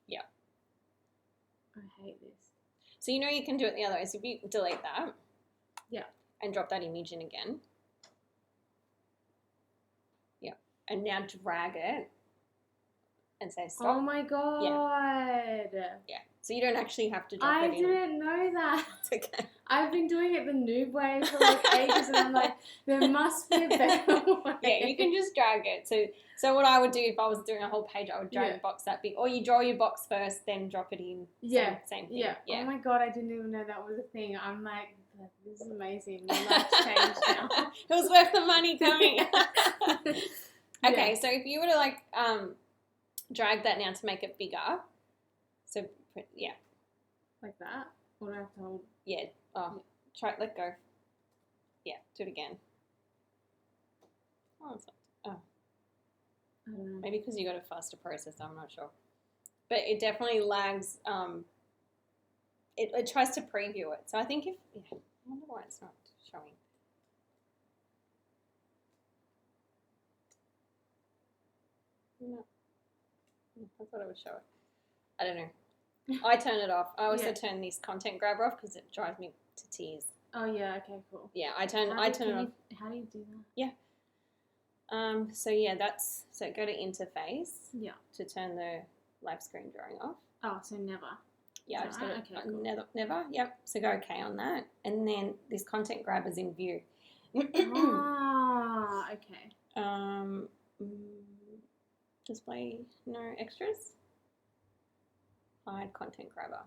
[SPEAKER 1] Yeah.
[SPEAKER 2] I hate this.
[SPEAKER 1] So you know you can do it the other way. So if you delete that.
[SPEAKER 2] Yeah.
[SPEAKER 1] And drop that image in again. Yeah. And now drag it. and say stop.
[SPEAKER 2] Oh my god.
[SPEAKER 1] Yeah. So you don't actually have to drop it in.
[SPEAKER 2] I didn't know that.
[SPEAKER 1] It's okay.
[SPEAKER 2] I've been doing it the noob way for like ages, and I'm like, there must be a better way.
[SPEAKER 1] Yeah, you can just drag it. So what I would do if I was doing a whole page, I would drag the box that big. Or you draw your box first, then drop it in. Same thing.
[SPEAKER 2] Yeah. Oh my god, I didn't even know that was a thing. I'm like, this is amazing. My life's changed now.
[SPEAKER 1] It was worth the money coming. Okay, so if you were to like drag that now to make it bigger, so yeah.
[SPEAKER 2] Like that? Or do I have to hold?
[SPEAKER 1] Yeah. Oh, try let go. Yeah, do it again. Oh, it's not. Oh.
[SPEAKER 2] I don't know.
[SPEAKER 1] Maybe because you got a faster processor, I'm not sure. But it definitely lags. It tries to preview it. So I think I wonder why it's not showing. No. I thought it would show it. I don't know. I turn it off. I also turn this content grabber off because it drives me to tears.
[SPEAKER 2] Oh yeah, okay, cool.
[SPEAKER 1] Yeah, I turn it off.
[SPEAKER 2] How do you do that?
[SPEAKER 1] Yeah. So go to interface.
[SPEAKER 2] Yeah.
[SPEAKER 1] To turn the live screen drawing off.
[SPEAKER 2] Oh, so never.
[SPEAKER 1] Yeah, I just
[SPEAKER 2] right?
[SPEAKER 1] got to never. Yep. So go okay on that, and then this content grabber's in view.
[SPEAKER 2] Okay.
[SPEAKER 1] Display no extras. Hide content grabber.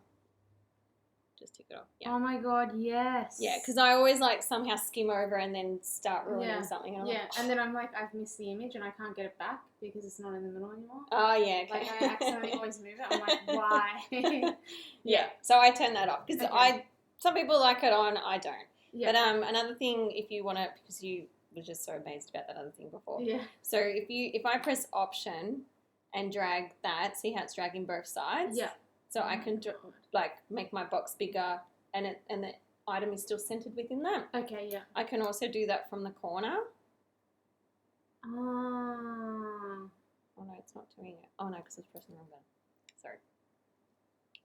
[SPEAKER 1] Just tick it off. Yeah.
[SPEAKER 2] Oh my god, yes.
[SPEAKER 1] Yeah, because I always like somehow skim over and then start ruining something. And I'm like,
[SPEAKER 2] and then I'm like, I've missed the image and I can't get it back because it's not in the middle anymore.
[SPEAKER 1] Oh yeah, okay.
[SPEAKER 2] Like I accidentally always move it. I'm like, why?
[SPEAKER 1] Yeah. So I turn that off because some people like it on, I don't. Yeah. But another thing, if you want to, because you were just so amazed about that other thing before.
[SPEAKER 2] Yeah.
[SPEAKER 1] So if I press Option and drag that, see how it's dragging both sides.
[SPEAKER 2] Yeah.
[SPEAKER 1] So I can make my box bigger, and the item is still centered within that.
[SPEAKER 2] Okay, yeah.
[SPEAKER 1] I can also do that from the corner.
[SPEAKER 2] Oh.
[SPEAKER 1] Oh no, it's not doing it. Oh no, because it's pressing the wrong button. Sorry.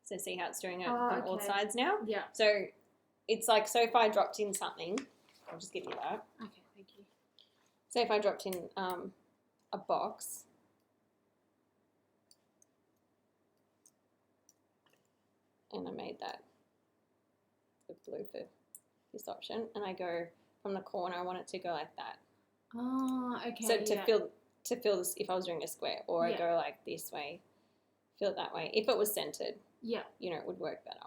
[SPEAKER 1] So see how it's doing it on all sides now?
[SPEAKER 2] Yeah.
[SPEAKER 1] So it's like, so if I dropped in something, I'll just give you that.
[SPEAKER 2] Okay, thank you.
[SPEAKER 1] So if I dropped in a box. And I made that the blue for this option, and I go from the corner. I want it to go like that.
[SPEAKER 2] Oh, okay.
[SPEAKER 1] So to fill this, if I was doing a square, or I go like this way, fill it that way. If it was centered, it would work better.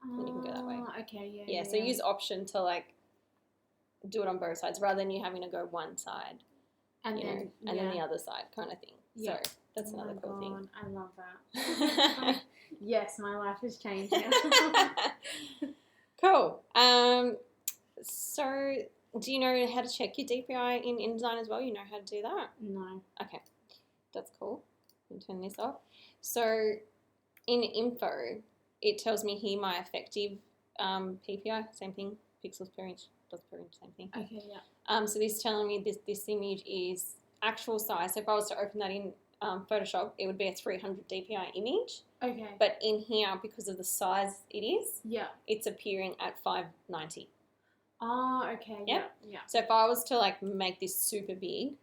[SPEAKER 1] Then you can go that way.
[SPEAKER 2] Okay,
[SPEAKER 1] yeah. So use Option to like do it on both sides, rather than you having to go one side, and then the other side, kind of thing. Yeah. So that's another cool thing.
[SPEAKER 2] I love that. Yes, my life has changed now.
[SPEAKER 1] Cool. So do you know how to check your DPI in InDesign as well? You know how to do that?
[SPEAKER 2] No.
[SPEAKER 1] Okay. That's cool. Let me turn this off. So in info, it tells me here my effective PPI, same thing, pixels per inch, dots per inch, same thing.
[SPEAKER 2] Okay, yeah.
[SPEAKER 1] So this is telling me this image is actual size. So if I was to open that in Photoshop, it would be a 300 DPI image.
[SPEAKER 2] Okay.
[SPEAKER 1] But in here, because of the size it is, it's appearing at 590.
[SPEAKER 2] Oh, okay. Yeah.
[SPEAKER 1] So if I was to like make this super big,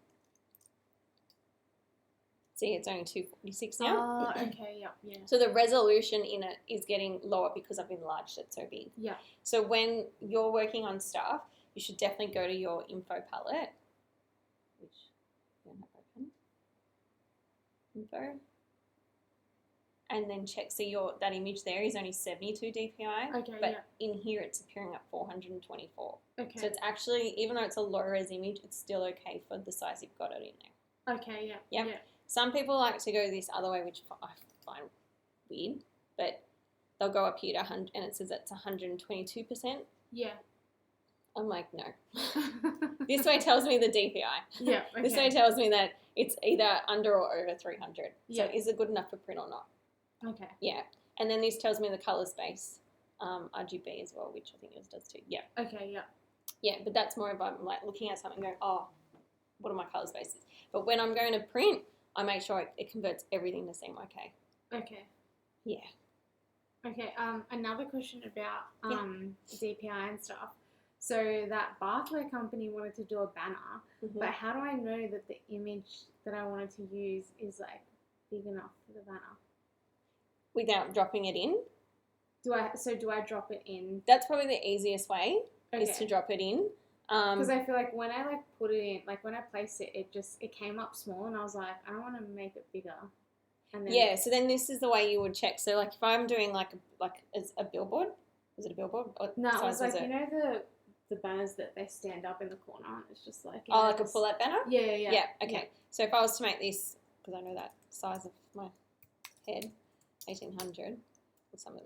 [SPEAKER 1] see, it's only 246 now.
[SPEAKER 2] Oh, okay. Yeah.
[SPEAKER 1] So the resolution in it is getting lower because I've enlarged it so big.
[SPEAKER 2] Yeah.
[SPEAKER 1] So when you're working on stuff, you should definitely go to your info palette, which I don't have open. Info. And then check, see that image there is only 72 DPI.
[SPEAKER 2] Okay,
[SPEAKER 1] but in here it's appearing at 424.
[SPEAKER 2] Okay.
[SPEAKER 1] So it's actually, even though it's a low res image, it's still okay for the size you've got it in there.
[SPEAKER 2] Okay,
[SPEAKER 1] yeah. Some people like to go this other way, which I find weird, but they'll go up here to 100, and it says it's 122%.
[SPEAKER 2] Yeah.
[SPEAKER 1] I'm like, no. This way tells me the DPI.
[SPEAKER 2] Yeah, okay.
[SPEAKER 1] This way tells me that it's either under or over 300.
[SPEAKER 2] Yeah.
[SPEAKER 1] So is it good enough for print or not?
[SPEAKER 2] Okay.
[SPEAKER 1] Yeah. And then this tells me the color space, RGB as well, which I think yours does too. Yeah.
[SPEAKER 2] Okay, yeah.
[SPEAKER 1] Yeah, but that's more if I'm like looking at something and going, oh, what are my color spaces? But when I'm going to print, I make sure it converts everything to seem okay.
[SPEAKER 2] Okay.
[SPEAKER 1] Yeah.
[SPEAKER 2] Okay, another question about DPI and stuff. So that barcode company wanted to do a banner, but how do I know that the image that I wanted to use is like big enough for the banner?
[SPEAKER 1] Without dropping it in?
[SPEAKER 2] Do I drop it in?
[SPEAKER 1] That's probably the easiest way, is to drop it in.
[SPEAKER 2] Because I feel like when I like put it in, like when I placed it, it came up small, and I was like, I don't want to make it bigger. And then
[SPEAKER 1] so then this is the way you would check. So like if I'm doing like a billboard, is it a billboard?
[SPEAKER 2] No, it was like, you know the banners that they stand up in the corner, and it's just like, you
[SPEAKER 1] oh,
[SPEAKER 2] know,
[SPEAKER 1] like a pull-out banner?
[SPEAKER 2] Yeah.
[SPEAKER 1] Yeah, okay. So if I was to make this, because I know that size of my head, 1800, or some of them